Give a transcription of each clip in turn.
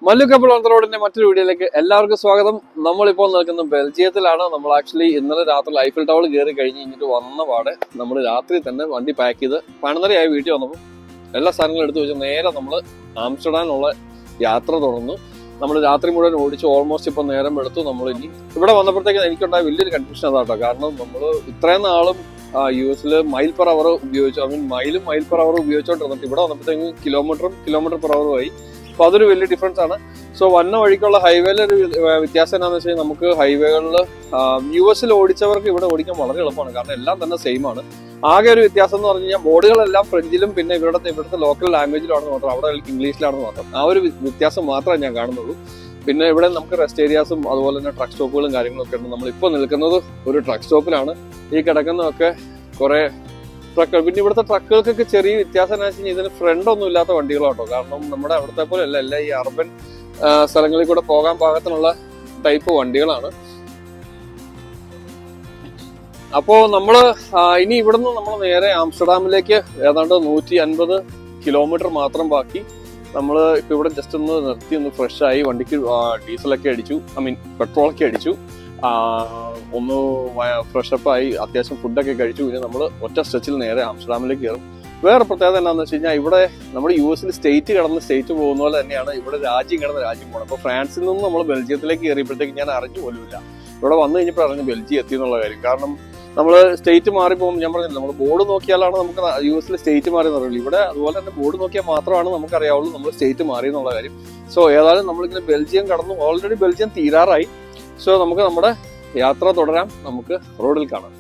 Mallu couple on the റോഡിന്റെ മറ്റൊരു വീഡിയോയിലേക്ക് എല്ലാവർക്കും സ്വാഗതം. നമ്മളിപ്പോൾ നിൽക്കുന്നത് ബെൽജിയത്തിലാണ്. നമ്മൾ ആക്ച്വലി ഇന്നലെ രാത്രി ഐഫിൽ ടവർ കയറി കഴിഞ്ഞിട്ട് വന്ന പാടെ നമ്മൾ രാത്രി തന്നെ വണ്ടി പാക്ക് ചെയ്ത് 12:30 വീട്ടിൽ വന്നപ്പോൾ എല്ലാ സാധനങ്ങളും എടുത്തു വെച്ച് നേരെ നമ്മൾ ആംസ്റ്റർഡാമിനുള്ള യാത്ര തുടർന്നു. നമ്മൾ രാത്രി മുഴുവൻ ഓടിച്ച് ഓൾമോസ്റ്റ് ഇപ്പം നേരം എടുത്തു. നമ്മൾ ഇനി ഇവിടെ വന്നപ്പോഴത്തേക്ക് എനിക്കുണ്ടായ വലിയൊരു കൺഫ്യൂഷൻ അതാട്ടോ. കാരണം നമ്മൾ ഇത്രയും നാളും US മൈൽ പെർ അവർ ഉപയോഗിച്ചു, മൈൽ പെർ അവർ ഉപയോഗിച്ചോണ്ടിരുന്നിട്ട് ഇവിടെ വന്നപ്പോഴത്തേക്ക് കിലോമീറ്റർ പെർ അവർ ആയി. അപ്പൊ അതൊരു വലിയ ഡിഫറൻസ് ആണ്. സോ വന്ന വഴിക്കുള്ള ഹൈവേയിലെ ഒരു വ്യത്യാസം എന്താണെന്ന് വെച്ചാൽ നമുക്ക് ഹൈവേകളിൽ US ഓടിച്ചവർക്ക് ഇവിടെ ഓടിക്കാൻ വളരെ എളുപ്പമാണ്. കാരണം എല്ലാം തന്നെ സെയിം ആണ്. ആകെ ഒരു വ്യത്യാസം എന്ന് പറഞ്ഞു കഴിഞ്ഞാൽ ബോർഡുകളെല്ലാം ഫ്രഞ്ചിലും പിന്നെ ഇവിടുത്തെ ലോക്കൽ ലാംഗ്വേജിലാണെന്ന് മാത്രം, അവിടെ ഇംഗ്ലീഷിലാണെന്ന് മാത്രം. ആ ഒരു വ്യത്യാസം മാത്രമേ ഞാൻ കാണുന്നുള്ളൂ. പിന്നെ ഇവിടെ നമുക്ക് റെസ്റ്റ് ഏരിയാസും അതുപോലെ തന്നെ ട്രക്ക് സ്റ്റോപ്പുകളും കാര്യങ്ങളൊക്കെ ഉണ്ട്. നമ്മളിപ്പോൾ നിൽക്കുന്നത് ഒരു ട്രക്ക് സ്റ്റോപ്പിലാണ്. ഈ കിടക്കുന്നതൊക്കെ കുറെ ട്രക്കുകൾ. പിന്നെ ഇവിടുത്തെ ട്രക്കുകൾക്കൊക്കെ ചെറിയ വ്യത്യാസം എന്ന് വെച്ച് കഴിഞ്ഞാൽ ഇതിന് ഫ്രണ്ട് ഒന്നും ഇല്ലാത്ത വണ്ടികളാട്ടോ. കാരണം നമ്മുടെ അവിടുത്തെ പോലെ അല്ല, എല്ലാം ഈ അർബൻ സ്ഥലങ്ങളിൽ കൂടെ പോകാൻ പാകത്തിനുള്ള ടൈപ്പ് വണ്ടികളാണ്. അപ്പോ നമ്മള് ഇനി ഇവിടുന്ന് നമ്മൾ നേരെ ആംസ്റ്റർഡാമിലേക്ക് ഏതാണ്ട് 150 കിലോമീറ്റർ മാത്രം ബാക്കി. നമ്മൾ ഇപ്പൊ ഇവിടെ ജസ്റ്റ് ഒന്ന് നിർത്തി ഒന്ന് ഫ്രഷ് ആയി, വണ്ടിക്ക് ഡീസലൊക്കെ അടിച്ചു, പെട്രോളൊക്കെ അടിച്ചു, ഒന്ന് ഫ്രഷപ്പ് ആയി, അത്യാവശ്യം ഫുഡൊക്കെ കഴിച്ചു. ഇനി നമ്മൾ ഒറ്റ സ്ട്രെച്ചിൽ നേരെ ആംസ്റ്റർഡാമിലേക്ക് കയറും. വേറെ പ്രത്യേകത എന്താണെന്ന് വെച്ച് കഴിഞ്ഞാൽ ഇവിടെ നമ്മുടെ US സ്റ്റേറ്റ് കടന്ന് സ്റ്റേറ്റ് പോകുന്ന പോലെ തന്നെയാണ് ഇവിടെ രാജ്യം കിടന്ന് രാജ്യം പോകണം. അപ്പോൾ ഫ്രാൻസിൽ നിന്ന് നമ്മൾ ബെൽജിയത്തിലേക്ക് കയറിയപ്പോഴത്തേക്ക് ഞാൻ അറിഞ്ഞു പോലുമില്ല. ഇവിടെ വന്നു കഴിഞ്ഞപ്പോൾ അറിഞ്ഞു ബെൽജിയം എത്തി എന്നുള്ള കാര്യം. കാരണം നമ്മൾ സ്റ്റേറ്റ് മാറി പോകുമ്പോൾ ഞാൻ പറഞ്ഞില്ല, നമ്മൾ ബോർഡ് നോക്കിയാലാണ് നമുക്ക് US സ്റ്റേറ്റ് മാറി എന്ന് പറയുള്ളൂ. ഇവിടെ അതുപോലെ തന്നെ ബോർഡ് നോക്കിയാൽ മാത്രമാണ് നമുക്ക് അറിയാവുള്ളൂ നമ്മൾ സ്റ്റേറ്റ് മാറി എന്നുള്ള കാര്യം. സോ ഏതായാലും നമ്മളിങ്ങനെ ബെൽജിയം കടന്നു. ഓൾറെഡി ബെൽജിയം തീരാറായി. സോ നമുക്ക് നമ്മുടെ യാത്ര തുടരാം. നമുക്ക് റോഡിൽ കാണാം.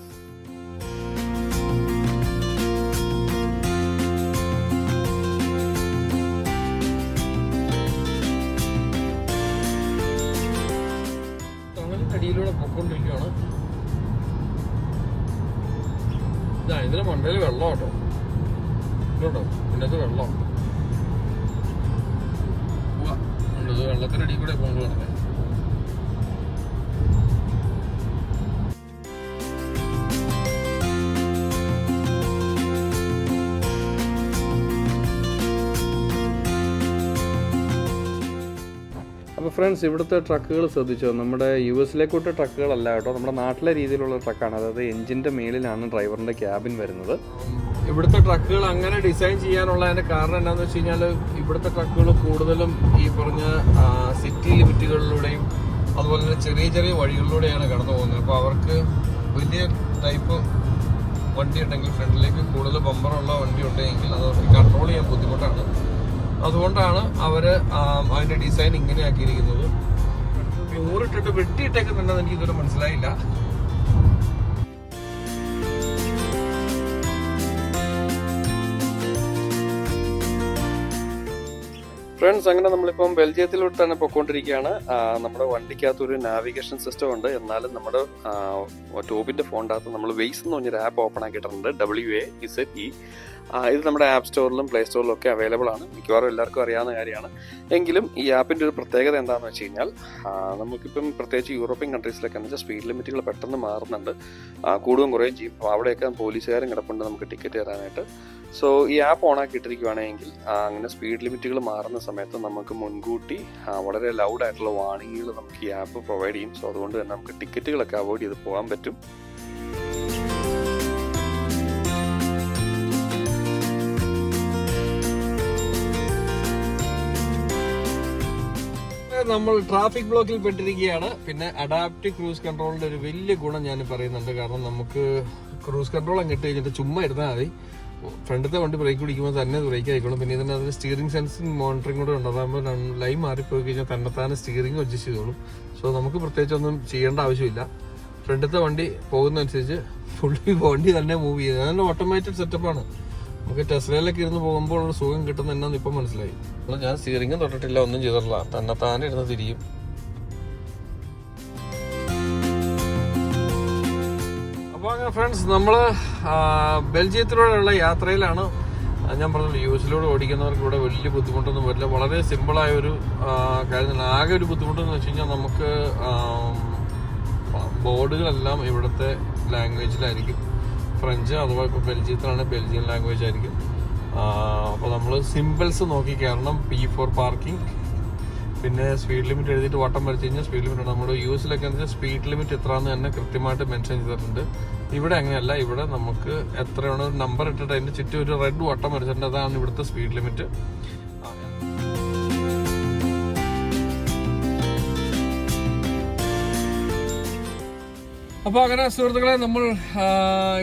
അടിയിലൂടെ പൊക്കൊണ്ടിരിക്കുകയാണ്. ഇതിന് മണ്ടയിൽ വെള്ളം കേട്ടോ, കേട്ടോ. പിന്നെ അത് വെള്ളം വെള്ളത്തിനടിയിൽ കൂടെ കൊണ്ടുപോകണേ. അപ്പോൾ ഫ്രണ്ട്സ്, ഇവിടുത്തെ ട്രക്കുകൾ ശ്രദ്ധിച്ചോ? നമ്മുടെ US ട്രക്കുകളല്ല കേട്ടോ, നമ്മുടെ നാട്ടിലെ രീതിയിലുള്ള ട്രക്കാണ്. അതായത് എഞ്ചിൻ്റെ മേളിലാണ് ഡ്രൈവറിൻ്റെ ക്യാബിൻ വരുന്നത്. ഇവിടുത്തെ ട്രക്കുകൾ അങ്ങനെ ഡിസൈൻ ചെയ്യാനുള്ളതിൻ്റെ കാരണം എന്താണെന്ന് വെച്ച് കഴിഞ്ഞാൽ ഇവിടുത്തെ ട്രക്കുകൾ കൂടുതലും ഈ പറഞ്ഞ സിറ്റി ലിമിറ്റുകളിലൂടെയും അതുപോലെ തന്നെ ചെറിയ ചെറിയ വഴികളിലൂടെയാണ് കടന്നു പോകുന്നത്. അപ്പോൾ അവർക്ക് വലിയ ടൈപ്പ് വണ്ടി ഉണ്ടെങ്കിൽ, ഫ്രണ്ടിലേക്ക് കൂടുതൽ ബമ്പറുള്ള വണ്ടി ഉണ്ടെങ്കിൽ അത് കൺട്രോൾ ചെയ്യാൻ ബുദ്ധിമുട്ടാണ്. അതുകൊണ്ടാണ് അവര് അതിന്റെ ഡിസൈൻ ഇങ്ങനെ ആക്കിയിരിക്കുന്നത്. ഊറിട്ടിട്ട് വെട്ടിയിട്ടേക്കുന്നുണ്ടെന്ന് എനിക്ക് ഇതുവരെ മനസ്സിലായില്ല. ഫ്രണ്ട്സ്, അങ്ങനെ നമ്മളിപ്പം ബെൽജിയത്തിലോട്ട് തന്നെ പൊയ്ക്കൊണ്ടിരിക്കുകയാണ്. നമ്മുടെ വണ്ടിക്കകത്തൊരു നാവിഗേഷൻ സിസ്റ്റം ഉണ്ട്. എന്നാലും നമ്മുടെ ടോപ്പിന്റെ ഫോണിനകത്ത് നമ്മൾ വെയ്സ് എന്ന് പറഞ്ഞൊരു ആപ്പ് ഓപ്പൺ ആക്കിയിട്ടുണ്ട്. WAZE. ഇത് നമ്മുടെ ആപ്പ് സ്റ്റോറിലും പ്ലേ സ്റ്റോറിലും ഒക്കെ അവൈലബിൾ ആണ്. മിക്കവാറും എല്ലാവർക്കും അറിയാവുന്ന കാര്യമാണ്. എങ്കിലും ഈ ആപ്പിന്റെ ഒരു പ്രത്യേകത എന്താണെന്ന് വെച്ച് കഴിഞ്ഞാൽ നമുക്കിപ്പം പ്രത്യേകിച്ച് യൂറോപ്യൻ കൺട്രീസിലൊക്കെ എന്ന് വെച്ചാൽ സ്പീഡ് ലിമിറ്റുകൾ പെട്ടെന്ന് മാറുന്നുണ്ട്, കൂടുകയും കുറയുകയും ചെയ്യും. അപ്പോൾ അവിടെയൊക്കെ പോലീസുകാരും കിടപ്പുണ്ട് നമുക്ക് ടിക്കറ്റ് തരാനായിട്ട്. സോ ഈ ആപ്പ് ഓൺ ആക്കിയിട്ടിരിക്കുകയാണെങ്കിൽ അങ്ങനെ സ്പീഡ് ലിമിറ്റുകൾ മാറുന്ന സമയത്ത് നമുക്ക് മുൻകൂട്ടി വളരെ ലൗഡായിട്ടുള്ള വാർണിംഗുകൾ നമുക്ക് ഈ ആപ്പ് പ്രൊവൈഡ് ചെയ്യും. സോ അതുകൊണ്ട് തന്നെ നമുക്ക് ടിക്കറ്റുകളൊക്കെ അവോയ്ഡ് ചെയ്ത് പോകാൻ പറ്റും. നമ്മൾ ട്രാഫിക് ബ്ലോക്കിൽ പെട്ടിരിക്കുകയാണ്. പിന്നെ അഡാപ്റ്റീവ് ക്രൂസ് കൺട്രോളിന്റെ ഒരു വലിയ ഗുണം ഞാൻ പറയുന്നുണ്ട്. കാരണം നമുക്ക് ക്രൂസ് കൺട്രോൾ അങ്ങോട്ട് കഴിഞ്ഞിട്ട് ചുമ്മാ ഇരുന്നാൽ മതി. ഫ്രണ്ടത്തെ വണ്ടി ബ്രേക്ക് പിടിക്കുമ്പോൾ തന്നെ ബ്രേക്ക് ആയിക്കോളും. പിന്നെ ഇതിന് അതിന് സ്റ്റിയറിംഗ് സെൻസിങ് മോണിറ്ററിംഗ് കൂടെ ഉണ്ട്. അതാകുമ്പോൾ ലൈൻ മാറിപ്പോയി കഴിഞ്ഞാൽ തന്നെത്താനെ സ്റ്റിയറിംഗ് അഡ്ജസ്റ്റ് ചെയ്തോളും. സോ നമുക്ക് പ്രത്യേകിച്ചൊന്നും ചെയ്യേണ്ട ആവശ്യമില്ല. ഫ്രണ്ടത്തെ വണ്ടി പോകുന്നതനുസരിച്ച് ഫുള്ളി വണ്ടി തന്നെ മൂവ് ചെയ്യുന്നത്. അതിൻ്റെ ഓട്ടോമാറ്റിക് സെറ്റപ്പാണ്. നമുക്ക് ടെസ്ലയിലൊക്കെ ഇരുന്ന് പോകുമ്പോൾ ഒരു സുഖം കിട്ടുന്ന എന്നാന്ന് ഇപ്പം മനസ്സിലായി. ഞാൻ സ്റ്റിയറിംഗും തൊട്ടിട്ടില്ല, ഒന്നും ചെയ്തിട്ടില്ല, തന്നെത്താനെ ഇരുന്ന് തിരിയും. അപ്പോൾ അങ്ങനെ ഫ്രണ്ട്സ്, നമ്മൾ ബെൽജിയത്തിലൂടെയുള്ള യാത്രയിലാണ്. ഞാൻ പറഞ്ഞില്ല, US ഓടിക്കുന്നവർക്ക് ഇവിടെ വലിയ ബുദ്ധിമുട്ടൊന്നും വരില്ല. വളരെ സിമ്പിളായൊരു കാര്യം. ആകെ ഒരു ബുദ്ധിമുട്ടെന്ന് വെച്ച് കഴിഞ്ഞാൽ നമുക്ക് ബോർഡുകളെല്ലാം ഇവിടുത്തെ ലാംഗ്വേജിലായിരിക്കും. ഫ്രഞ്ച്, അഥവാ ഇപ്പോൾ ബെൽജിയത്തിലാണ് ബെൽജിയൻ ലാംഗ്വേജ് ആയിരിക്കും. അപ്പോൾ നമ്മൾ സിമ്പിൾസ് നോക്കി കയറണം. P for പാർക്കിംഗ്, പിന്നെ സ്പീഡ് ലിമിറ്റ് എഴുതിയിട്ട് വട്ടം വരച്ച് കഴിഞ്ഞാൽ സ്പീഡ് ലിമിറ്റ്. നമ്മുടെ യൂസിലൊക്കെ എന്ന് വെച്ചാൽ സ്പീഡ് ലിമിറ്റ് എത്രയാണെന്ന് തന്നെ കൃത്യമായിട്ട് മെൻഷൻ ചെയ്തിട്ടുണ്ട്. ഇവിടെ അങ്ങനെയല്ല, ഇവിടെ നമുക്ക് എത്രയാണ് ഒരു നമ്പർ ഇട്ടിട്ട് അതിന്റെ ചുറ്റും ഒരു റെഡ് വട്ടം വരച്ചിട്ടുണ്ട്. അതാണ് ഇവിടുത്തെ സ്പീഡ് ലിമിറ്റ്. അപ്പോൾ അങ്ങനെ സുഹൃത്തുക്കളെ, നമ്മൾ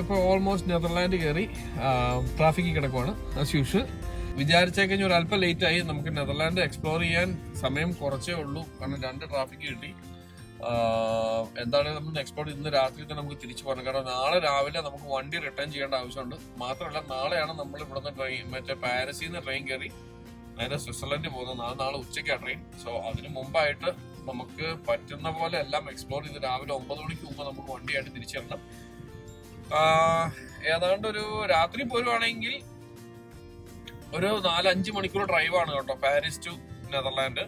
ഇപ്പോൾ ഓൾമോസ്റ്റ് നെതർലാൻഡ് കയറി ട്രാഫിക്കിൽ കിടക്കുവാണ് ആസ് യൂഷ്വൽ. വിചാരിച്ചേക്കഴിഞ്ഞാൽ ഒരു അല്പം ലേറ്റ് ആയി. നമുക്ക് നെതർലാൻഡ് എക്സ്പ്ലോർ ചെയ്യാൻ സമയം കുറച്ചേ ഉള്ളൂ, കാരണം 2 ട്രാഫിക് കിട്ടി. എന്താണെങ്കിലും നമ്മൾ എക്സ്പ്ലോർ ഇന്ന് രാത്രി തന്നെ നമുക്ക് തിരിച്ചു പോകണം, കാരണം നാളെ രാവിലെ നമുക്ക് വണ്ടി റിട്ടേൺ ചെയ്യേണ്ട ആവശ്യമുണ്ട്. മാത്രമല്ല നാളെയാണ് നമ്മൾ ഇവിടുന്ന് മറ്റേ പാരീസിൽ നിന്ന് ട്രെയിൻ കയറി നേരെ സ്വിറ്റ്സർലൻഡ് പോകുന്നത്. നാളെ ഉച്ചയ്ക്കാണ് ട്രെയിൻ. സോ അതിന് മുമ്പായിട്ട് നമുക്ക് പറ്റുന്ന പോലെ എല്ലാം എക്സ്പ്ലോർ ചെയ്ത് രാവിലെ 9 മണിക്ക് മുമ്പ് നമുക്ക് വണ്ടിയായിട്ട് തിരിച്ചു തരണം. ഏതാണ്ട് ഒരു രാത്രി പോരുവാണെങ്കിൽ ഒരു 4-5 മണിക്കൂർ ഡ്രൈവാണ് കേട്ടോ, പാരീസ് ടു നെതർലാൻഡ്,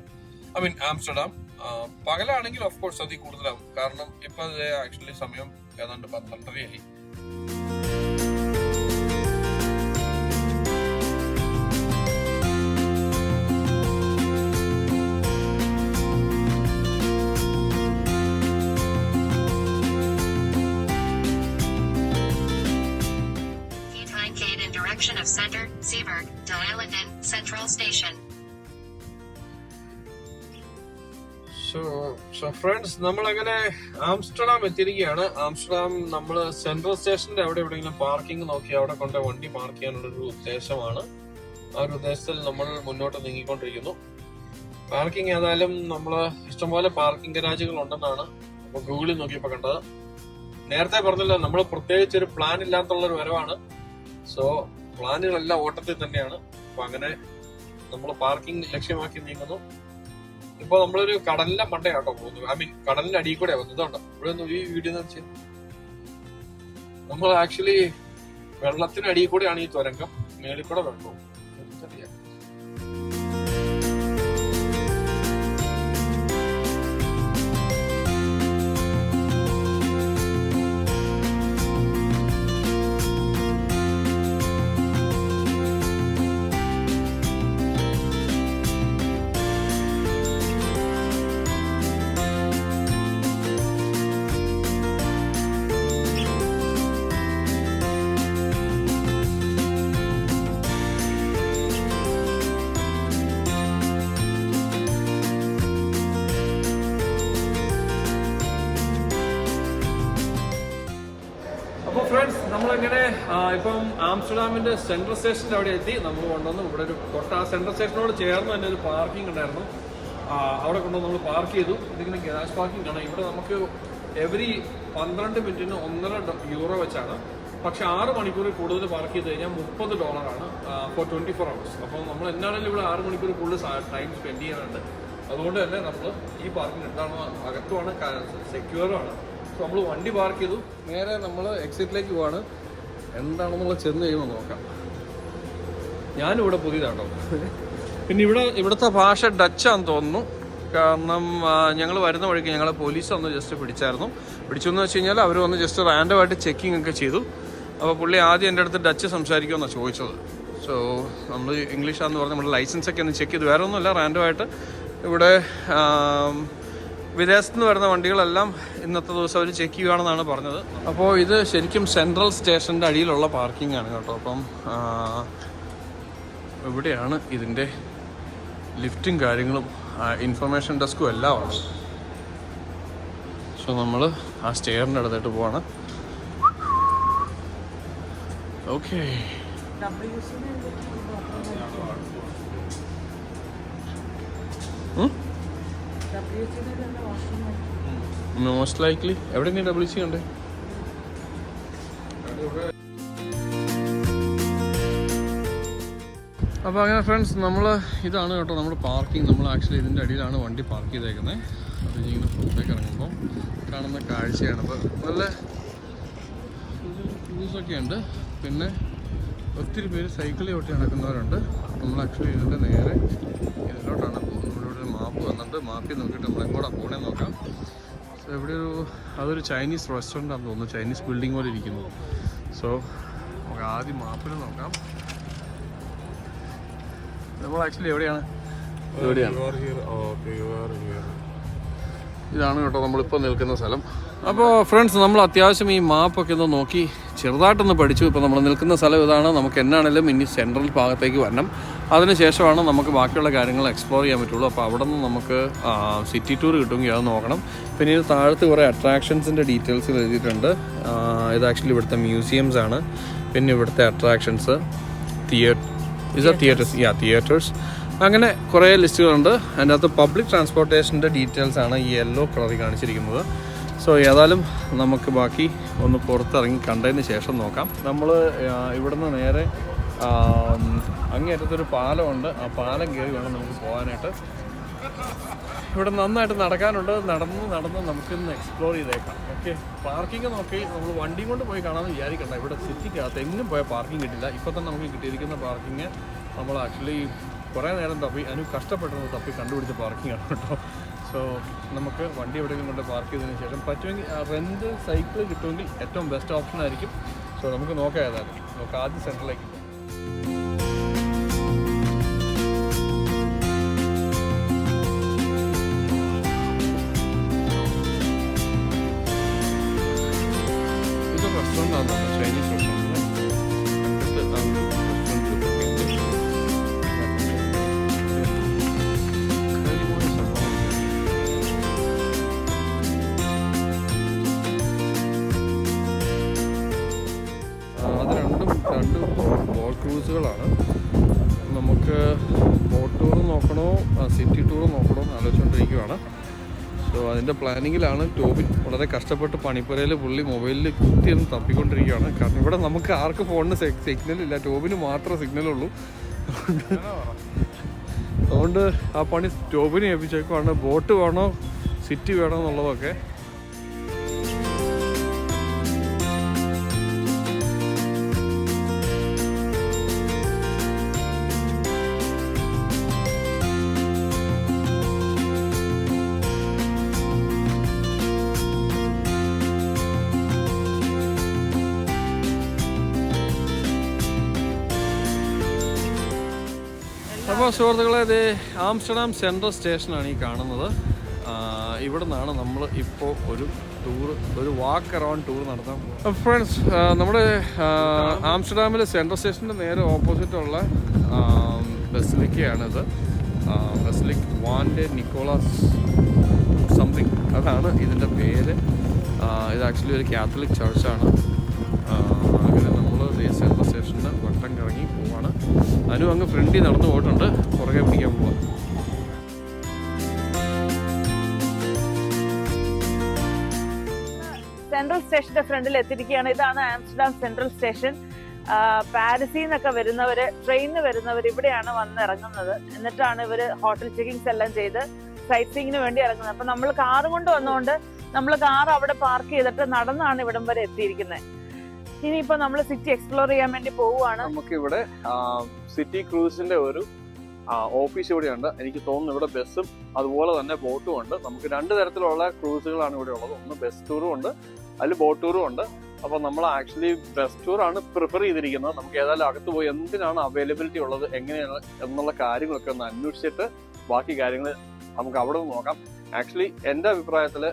ആംസ്റ്റർഡാം. പകലാണെങ്കിൽ ഓഫ് കോഴ്സ് അതിൽ കൂടുതലാവും, കാരണം ഇപ്പൊ ആക്ച്വലി സമയം ഏതാണ്ട് 12:30 ആയി. Of Center, Zeeburg, de Island Central Station. So friends, നമ്മളങ്ങനെ ആംസ്റ്റർഡാം എത്തിയിരിക്കുകയാണ്. ആംസ്റ്റർഡാം നമ്മൾ സെൻട്രൽ സ്റ്റേഷന്റെ അവിടെ എവിടെയെങ്കിലും പാർക്കിംഗ് നോക്കി അവിടെ കൊണ്ട് വണ്ടി പാർക്ക് ചെയ്യാനുള്ളൊരു ഉദ്ദേശമാണ്. ആ ഒരു ഉദ്ദേശത്തിൽ നമ്മൾ മുന്നോട്ട് നീങ്ങിക്കൊണ്ടിരിക്കുന്നു. പാർക്കിംഗ് ഏതായാലും നമ്മൾ ഇഷ്ടംപോലെ പാർക്കിംഗ് ഗരാജുകൾ ഉണ്ടെന്നാണ് നമ്മൾ ഗൂഗിളിൽ നോക്കിയപ്പോൾ കണ്ടത്. നേരത്തെ പറഞ്ഞല്ലോ, നമ്മൾ പ്രത്യേകിച്ച് ഒരു പ്ലാൻ ഇല്ലാത്തുള്ളൊരു വരവാണ്. സോ പ്ലാനുകളെല്ലാം ഓട്ടത്തിൽ തന്നെയാണ്. അപ്പൊ അങ്ങനെ നമ്മൾ പാർക്കിംഗ് ലക്ഷ്യമാക്കി നീങ്ങുന്നു. ഇപ്പൊ നമ്മളൊരു കടലിന്റെ മണ്ടയാട്ടോ പോകുന്നു, കടലിന്റെ അടിയിൽ കൂടെ വന്നത്. ഇതുണ്ടോ ഇവിടെ ഒന്ന് ഈ വീഡിയോ വെച്ച് നമ്മൾ ആക്ച്വലി വെള്ളത്തിനടിയിൽ കൂടെയാണ് ഈ തുരങ്കം, മേളിൽ കൂടെ വെള്ളവും. അപ്പോൾ ഫ്രണ്ട്സ്, നമ്മളിങ്ങനെ ഇപ്പം ആംസ്റ്റർഡാമിന്റെ സെൻട്രൽ സ്റ്റേഷന്റെ അവിടെ എത്തി. നമ്മൾ കൊണ്ടുവന്ന് ഇവിടെ ഒരു തൊട്ട് ആ സെൻട്രൽ സ്റ്റേഷനോട് ചേർന്ന് തന്നെ ഒരു പാർക്കിംഗ് ഉണ്ടായിരുന്നു. അവിടെ കൊണ്ടുവന്ന് നമ്മൾ പാർക്ക് ചെയ്തു. ഇതിങ്ങനെ ഗ്യാസ് പാർക്കിംഗ് ആണ്. ഇവിടെ നമുക്ക് എവറി 12 മിനിറ്റിന് €1.5 വെച്ചാണ്. പക്ഷെ 6 മണിക്കൂറിൽ കൂടുതൽ പാർക്ക് ചെയ്ത് കഴിഞ്ഞാൽ $30 ഫോർ 24 hours. അപ്പോൾ നമ്മൾ എന്നാണെങ്കിലും ഇവിടെ 6 മണിക്കൂർ കൂടുതൽ ടൈം സ്പെൻഡ് ചെയ്യാനുണ്ട്. അതുകൊണ്ട് തന്നെ നമ്മൾ ഈ പാർക്കിംഗ് എന്താണോ അകത്തുമാണ്, സെക്യൂറുമാണ്. സോ നമ്മൾ വണ്ടി പാർക്ക് ചെയ്തു. നേരെ നമ്മൾ എക്സിറ്റിലേക്ക് പോവാണ്. എന്താണെന്നുള്ള ചെന്ന് കഴിയുമ്പോൾ നോക്കാം. ഞാനിവിടെ പുതിയതാട്ടോ. പിന്നെ ഇവിടുത്തെ ഭാഷ ഡച്ചാന്ന് തോന്നുന്നു. കാരണം ഞങ്ങൾ വരുന്ന വഴിക്ക് ഞങ്ങളെ പോലീസ് ഒന്ന് ജസ്റ്റ് പിടിച്ചെന്ന് വെച്ച് കഴിഞ്ഞാൽ അവർ വന്ന് ജസ്റ്റ് റാൻഡമായിട്ട് ചെക്കിംഗ് ഒക്കെ ചെയ്തു. അപ്പോൾ പുള്ളി ആദ്യം എൻ്റെ അടുത്ത് ഡച്ച് സംസാരിക്കുമെന്നാണ് ചോദിച്ചത്. സോ നമ്മൾ ഇംഗ്ലീഷാന്ന് പറഞ്ഞ് നമ്മുടെ ലൈസൻസൊക്കെ ഒന്ന് ചെക്ക് ചെയ്തു. വേറെ ഒന്നുമില്ല, റാൻഡമായിട്ട് ഇവിടെ വിദേശത്ത് നിന്ന് വരുന്ന വണ്ടികളെല്ലാം ഇന്നത്തെ ദിവസം അവർ ചെക്ക് ചെയ്യുകയാണെന്നാണ് പറഞ്ഞത്. അപ്പോൾ ഇത് ശരിക്കും സെൻട്രൽ സ്റ്റേഷൻ്റെ അടിയിലുള്ള പാർക്കിംഗ് ആണ് കേട്ടോ. അപ്പം ഇവിടെയാണ് ഇതിൻ്റെ ലിഫ്റ്റും കാര്യങ്ങളും ഇൻഫർമേഷൻ ഡെസ്കും എല്ലാം ആണ്. സോ നമ്മൾ ആ സ്റ്റെയറിൻ്റെ അടുത്തായിട്ട് പോവാണ്. ഓക്കെ, മോസ്റ്റ് ലൈക്ലി എവിടെ നീ WC ഉണ്ട്. അപ്പോൾ അങ്ങനെ ഫ്രണ്ട്സ്, നമ്മൾ ഇതാണ് കേട്ടോ നമ്മുടെ പാർക്കിംഗ്. നമ്മൾ ആക്ച്വലി ഇതിൻ്റെ അടിയിലാണ് വണ്ടി പാർക്ക് ചെയ്തേക്കുന്നത്. അത് ഇങ്ങനെ പുറത്തേക്ക് ഇറങ്ങുമ്പോൾ കാണുന്ന കാഴ്ചയാണ്. അപ്പോൾ നല്ല വ്യൂസൊക്കെ ഉണ്ട്. പിന്നെ ഒത്തിരി പേര് സൈക്കിളിൽ ഓട്ടി നടക്കുന്നവരുണ്ട്. നമ്മൾ ആക്ച്വലി ഇതിൻ്റെ നേരെ ഇതിലോട്ടാണ് പോകുന്നത്. ഇവിടെ മാപ്പ് വന്നിട്ട് മാപ്പിൽ നോക്കിയിട്ട് നമ്മൾ എങ്ങോട്ടാണ് പോകണമെന്ന് നോക്കാം. സോ ഇവിടെ അതൊരു ചൈനീസ് റെസ്റ്റോറൻ്റ് ആണെന്ന് തോന്നുന്നു. ചൈനീസ് ബിൽഡിംഗ് പോലെ ഇരിക്കുന്നു. സോ നമുക്ക് ആദ്യം മാപ്പിൽ നോക്കാം. നമ്മൾ ആക്ച്വലി എവിടെയാണ്? ഇവിടെയാണ്. ഇതാണ് കേട്ടോ നമ്മളിപ്പോൾ നിൽക്കുന്ന സ്ഥലം. അപ്പോൾ ഫ്രണ്ട്സ്, നമ്മൾ അത്യാവശ്യം ഈ മാപ്പൊക്കെ ഒന്ന് നോക്കി ചെറുതായിട്ടൊന്ന് പഠിച്ചു. ഇപ്പോൾ നമ്മൾ നിൽക്കുന്ന സ്ഥലം ഇതാണ്. നമുക്ക് എന്നാണെങ്കിലും ഇനി സെൻട്രൽ ഭാഗത്തേക്ക് വരണം. അതിനുശേഷമാണ് നമുക്ക് ബാക്കിയുള്ള കാര്യങ്ങൾ എക്സ്പ്ലോർ ചെയ്യാൻ പറ്റുള്ളൂ. അപ്പോൾ അവിടെ നിന്ന് നമുക്ക് സിറ്റി ടൂർ കിട്ടുമെങ്കിൽ അത് നോക്കണം. പിന്നെ ഇത് താഴത്ത് കുറേ അട്രാക്ഷൻസിൻ്റെ ഡീറ്റെയിൽസ് എഴുതിയിട്ടുണ്ട്. ഇത് ആക്ച്വലി ഇവിടുത്തെ മ്യൂസിയംസ് ആണ്. പിന്നെ ഇവിടുത്തെ അട്രാക്ഷൻസ്, തിയേറ്റേഴ്സ്, അങ്ങനെ കുറേ ലിസ്റ്റുകളുണ്ട്. അതിൻ്റെ അകത്ത് പബ്ലിക് ട്രാൻസ്പോർട്ടേഷൻ്റെ ഡീറ്റെയിൽസ് ആണ് ഈ യെല്ലോ കളറിൽ കാണിച്ചിരിക്കുന്നത്. സോ ഏതായാലും നമുക്ക് ബാക്കി ഒന്ന് പുറത്തിറങ്ങി കണ്ടതിന് ശേഷം നോക്കാം. നമ്മൾ ഇവിടുന്ന് നേരെ അങ്ങേറ്റത്തൊരു പാലമുണ്ട്. ആ പാലം കയറി വേണം നമുക്ക് പോകാനായിട്ട്. ഇവിടെ നന്നായിട്ട് നടക്കാനുണ്ട്. നടന്ന് നമുക്കിന്ന് എക്സ്പ്ലോർ ചെയ്തേക്കാം. ഓക്കെ, പാർക്കിംഗ് നോക്കി നമ്മൾ വണ്ടിയും കൊണ്ട് പോയി കാണാമെന്ന് വിചാരിക്കണ്ട. ഇവിടെ സിറ്റിക്കകത്ത് എങ്ങും പോയാൽ പാർക്കിംഗ് കിട്ടില്ല. ഇപ്പോൾ തന്നെ നമുക്ക് കിട്ടിയിരിക്കുന്ന പാർക്കിംഗ് നമ്മൾ ആക്ച്വലി കുറേ നേരം കഷ്ടപ്പെട്ടത് തപ്പി കണ്ടുപിടിച്ച പാർക്കിംഗ് ആണ് കേട്ടോ. സോ നമുക്ക് വണ്ടി എവിടെയെങ്കിലും കൊണ്ട് പാർക്ക് ചെയ്തതിന് ശേഷം പറ്റുമെങ്കിൽ റെൻ്റ് സൈക്കിൾ കിട്ടുമെങ്കിൽ ഏറ്റവും ബെസ്റ്റ് ഓപ്ഷൻ ആയിരിക്കും. സോ നമുക്ക് നോക്കാം. ഏതായാലും നമുക്ക് ആദ്യം സെൻറ്ററിലേക്ക് പോകാം. ഇതൊരു റെസ്റ്റോറൻ്റ് ആണെന്ന് തോന്നുന്നു, ചൈനീസ് റെസ്റ്റോറൻറ്റ്. രണ്ട് ബോട്ട് ക്രൂസുകളാണ്. നമുക്ക് ബോട്ട് ടൂർ നോക്കണോ സിറ്റി ടൂർ നോക്കണോ എന്ന് ആലോചിച്ചുകൊണ്ടിരിക്കുകയാണ്. സോ അതിൻ്റെ പ്ലാനിങ്ങിലാണ്. ടോബിൻ വളരെ കഷ്ടപ്പെട്ട് പണിപ്പുരയിൽ പുള്ളി മൊബൈലിൽ കുത്തിയൊന്ന് തപ്പിക്കൊണ്ടിരിക്കുകയാണ്. കാരണം ഇവിടെ നമുക്ക് ആർക്ക് ഫോണിന് സിഗ്നലില്ല, ടോബിന് മാത്രമേ സിഗ്നലുള്ളൂ. അതുകൊണ്ട് ആ പണി ടോബിനെ ഏൽപ്പിച്ചേക്കുവാണ്. ബോട്ട് വേണോ സിറ്റി വേണോ എന്നുള്ളതൊക്കെ. അപ്പോൾ സുഹൃത്തുക്കളെ, ഇത് ആംസ്റ്റർഡാം സെൻട്രൽ സ്റ്റേഷനാണ് ഈ കാണുന്നത്. ഇവിടെ നിന്നാണ് നമ്മൾ ഇപ്പോൾ ഒരു വാക്ക് അറൗണ്ട് ടൂർ നടത്താൻ പോകുന്നത്. ഫ്രണ്ട്സ്, നമ്മുടെ ആംസ്റ്റർഡാമിലെ സെൻട്രൽ സ്റ്റേഷൻ്റെ നേരെ ഓപ്പോസിറ്റുള്ള ബസിലിക്കയാണിത്. ബസിലിക് വാൻഡെ നിക്കോളാസ് സംതിങ്, അതാണ് ഇതിൻ്റെ പേര്. ഇത് ആക്ച്വലി ഒരു കാത്തലിക് ചർച്ചാണ്. അങ്ങനെ നമ്മൾ സെൻട്രൽ സ്റ്റേഷനിൽ വട്ടം കറങ്ങി പോവാണ്. അനു അങ്ങ് ഫ്രണ്ടിൽ നടന്നു പോയിട്ടുണ്ട്, പുറകെ പിടിക്കാൻ പോവാം. സെൻട്രൽ സ്റ്റേഷന്റെ ഫ്രണ്ടിൽ എത്തിയിരിക്കുകയാണ്. ഇതാണ് ആംസ്റ്റർഡാം സെൻട്രൽ സ്റ്റേഷൻ. പാരീസിൽ നിന്നൊക്കെ വരുന്നവര്, ട്രെയിനിന് വരുന്നവർ ഇവിടെയാണ് വന്നിറങ്ങുന്നത്. എന്നിട്ടാണ് ഇവര് ഹോട്ടൽ ചെക്കിങ്സ് എല്ലാം ചെയ്ത് സൈറ്റ് സീയിങ്ങിന് വേണ്ടി ഇറങ്ങുന്നത്. അപ്പൊ നമ്മൾ കാറ് കൊണ്ട് വന്നുകൊണ്ട് നമ്മൾ കാർ അവിടെ പാർക്ക് ചെയ്തിട്ട് നടന്നാണ് ഇവിടം വരെ എത്തിയിരിക്കുന്നത്. ഇനിയിപ്പോ നമ്മൾ സിറ്റി എക്സ്പ്ലോർ ചെയ്യാൻ വേണ്ടി പോവുകയാണ്. നമുക്കിവിടെ സിറ്റി ക്രൂസിന്റെ ഒരു ഓഫീസ് ഇവിടെയുണ്ട്. എനിക്ക് തോന്നുന്നു ഇവിടെ ബസ്സും അതുപോലെ തന്നെ ബോട്ടും ഉണ്ട്. നമുക്ക് രണ്ട് തരത്തിലുള്ള ക്രൂസുകളാണ് ഇവിടെ ഉള്ളത്. ഒന്ന് ബസ് ടൂറും ഉണ്ട്, അതിൽ ബോട്ട് ടൂറും ഉണ്ട്. അപ്പോൾ നമ്മൾ ആക്ച്വലി ബസ് ടൂറാണ് പ്രിഫർ ചെയ്തിരിക്കുന്നത്. നമുക്ക് ഏതായാലും അകത്ത് പോയി എന്തിനാണ് അവൈലബിലിറ്റി ഉള്ളത്, എങ്ങനെയാണ് എന്നുള്ള കാര്യങ്ങളൊക്കെ ഒന്ന് അന്വേഷിച്ചിട്ട് ബാക്കി കാര്യങ്ങൾ നമുക്ക് അവിടെ നിന്ന് നോക്കാം. ആക്ച്വലി എൻ്റെ അഭിപ്രായത്തിൽ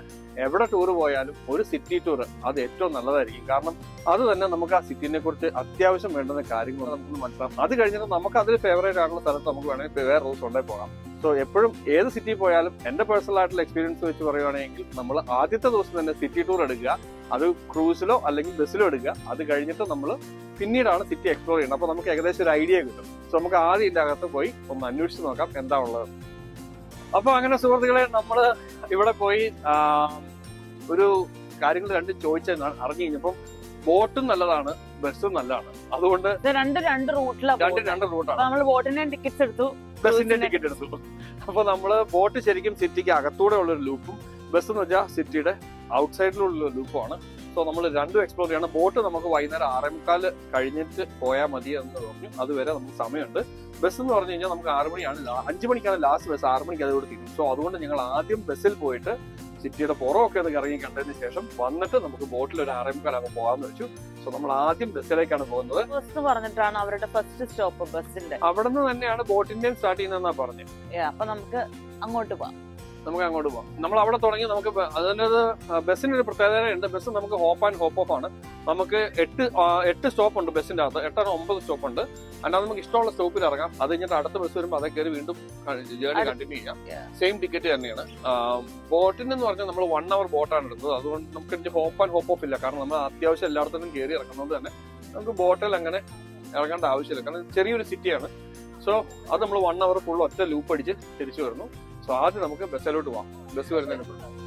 എവിടെ ടൂർ പോയാലും ഒരു സിറ്റി ടൂർ അത് ഏറ്റവും നല്ലതായിരിക്കും. കാരണം അത് തന്നെ നമുക്ക് ആ സിറ്റിനെ കുറിച്ച് അത്യാവശ്യം വേണ്ടുന്ന കാര്യങ്ങൾ നമുക്ക് മനസ്സിലാക്കാം. അത് കഴിഞ്ഞിട്ട് നമുക്ക് അതിൽ ഫേവറേറ്റ് ആയിട്ടുള്ള സ്ഥലത്ത് നമുക്ക് വേണമെങ്കിൽ വേറെ റൂട്ട്സ് കൊണ്ടേ പോകാം. സോ എപ്പോഴും ഏത് സിറ്റി പോയാലും എൻ്റെ പേഴ്സണൽ ആയിട്ടുള്ള എക്സ്പീരിയൻസ് വെച്ച് പറയുകയാണെങ്കിൽ നമ്മൾ ആദ്യത്തെ ദിവസം തന്നെ സിറ്റി ടൂർ എടുക്കുക. അത് ക്രൂസിലോ അല്ലെങ്കിൽ ബസ്സിലോ എടുക്കുക. അത് കഴിഞ്ഞിട്ട് നമ്മൾ പിന്നീടാണ് സിറ്റി എക്സ്പ്ലോർ ചെയ്യുന്നത്. അപ്പോൾ നമുക്ക് ഏകദേശം ഒരു ഐഡിയ കിട്ടും. സോ നമുക്ക് ആദ്യം ഇതിൻ്റെ അകത്ത് പോയി ഒന്ന് അന്വേഷിച്ച് നോക്കാം എന്താ ഉള്ളത്. അപ്പൊ അങ്ങനെ സുഹൃത്തുക്കളെ, നമ്മള് ഇവിടെ പോയി ഒരു കാര്യങ്ങൾ രണ്ട് ചോദിച്ചാൽ അറിഞ്ഞു കഴിഞ്ഞപ്പം ബോട്ടും നല്ലതാണ്, ബസ്സും നല്ലതാണ്. അതുകൊണ്ട് രണ്ട് റൂട്ടാണ്. നമ്മൾ ബോട്ടിന്റെ ടിക്കറ്റ്സ് എടുത്തു, ബസ്സിന്റെ ടിക്കറ്റ് എടുത്തു. അപ്പൊ നമ്മള് ബോട്ട് ശരിക്കും സിറ്റിക്ക് അകത്തൂടെ ഉള്ളൊരു ലൂപ്പും ബസ് എന്ന് വെച്ചാൽ സിറ്റിയുടെ ഔട്ട്സൈഡിലുള്ള ലൂപ്പുമാണ്. സോ നമ്മൾ രണ്ടും എക്സ്പ്ലോർ ചെയ്യണം. ബോട്ട് നമുക്ക് വൈകുന്നേരം 6:45 കഴിഞ്ഞിട്ട് പോയാൽ മതി എന്ന് പറഞ്ഞു. അതുവരെ നമുക്ക് സമയമുണ്ട്. ബസ് എന്ന് പറഞ്ഞു കഴിഞ്ഞാൽ നമുക്ക് 6 മണിയാണ്, 5 മണിക്കാണ് ലാസ്റ്റ് ബസ്, 6 മണിക്ക് അതുകൂടെ തീരും. സോ അതുകൊണ്ട് ഞങ്ങൾ ആദ്യം ബസ്സിൽ പോയിട്ട് സിറ്റിയുടെ പുറമൊക്കെ ഒന്ന് കറങ്ങി കണ്ടതിന് ശേഷം വന്നിട്ട് നമുക്ക് ബോട്ടിൽ ഒരു 6:45 പോകാമെന്ന് വെച്ചു. സോ നമ്മൾ ആദ്യം ബസ്സിലേക്കാണ് പോകുന്നത്. ബസ് പറഞ്ഞിട്ടാണ് അവരുടെ ഫസ്റ്റ് സ്റ്റോപ്പ് ബസ്സിന്റെ. അവിടെ നിന്ന് തന്നെയാണ് ബോട്ടിന്റെയും സ്റ്റാർട്ട് ചെയ്യുന്നതെന്നാ പറഞ്ഞത്. അപ്പൊ നമുക്ക് അങ്ങോട്ട് പോവാം. നമ്മൾ അവിടെ തുടങ്ങി. നമുക്ക് അതിനൊരു ബസ്സിനൊരു പ്രത്യേകതയുണ്ട്. ബസ് നമുക്ക് ഹോപ്പ് ആൻഡ് ഹോപ്പ് ഓഫ് ആണ്. നമുക്ക് 8 സ്റ്റോപ്പ് ഉണ്ട് ബസ്സിന്റെ അകത്ത്. 8 or 9 സ്റ്റോപ്പ് ഉണ്ട്. അല്ലാതെ നമുക്ക് ഇഷ്ടമുള്ള സ്റ്റോപ്പിൽ ഇറങ്ങാം. അത് കഴിഞ്ഞിട്ട് അടുത്ത ബസ് വരുമ്പോൾ അതേ കയറി വീണ്ടും ജേർണി കണ്ടിന്യൂ ചെയ്യാം. സെയിം ടിക്കറ്റ് തന്നെയാണ്. ബോട്ടിന് എന്ന് പറഞ്ഞാൽ നമ്മൾ 1 hour ബോട്ടാണ് എടുത്തത്. അതുകൊണ്ട് നമുക്ക് ഹോപ്പ് ആൻഡ് ഹോപ്പ് ഓഫ് ഇല്ല. കാരണം നമ്മൾ അത്യാവശ്യം എല്ലായിടത്തും കയറി ഇറങ്ങുന്നത് തന്നെ നമുക്ക് ബോട്ടിൽ അങ്ങനെ ഇറങ്ങേണ്ട ആവശ്യമില്ല. കാരണം ചെറിയൊരു സിറ്റിയാണ്. സോ അത് നമ്മൾ 1 hour ഫുൾ ഒറ്റ ലൂപ്പ് അടിച്ച് തിരിച്ചു വരുന്നു. സോ ആദ്യം നമുക്ക് ബസ്സിലോട്ട് പോവാം. ബസ് വരുന്നതിന് മുമ്പ്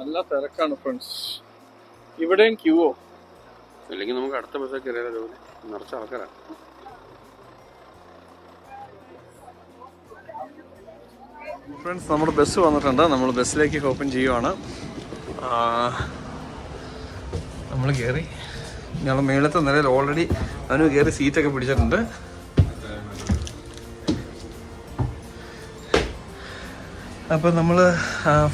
നല്ല തിരക്കാണ് ഫ്രണ്ട്സ്. ഇവിടെയും ക്യൂവോ അല്ലെങ്കിൽ നമുക്ക് അടുത്ത ബസ്സൊക്കെ കയറിയാലോ? നിറച്ച ആൾക്കാരാണ്. ഫ്രണ്ട്സ്, നമ്മുടെ ബസ് വന്നിട്ടുണ്ട്. നമ്മൾ ബസ്സിലേക്ക് ഓപ്പൺ ചെയ്യുവാണ്. നമ്മൾ കയറി. ഞങ്ങൾ മേളത്തെ നിലയിൽ ഓൾറെഡി അവന് കയറി സീറ്റൊക്കെ പിടിച്ചിട്ടുണ്ട്. അപ്പോൾ നമ്മൾ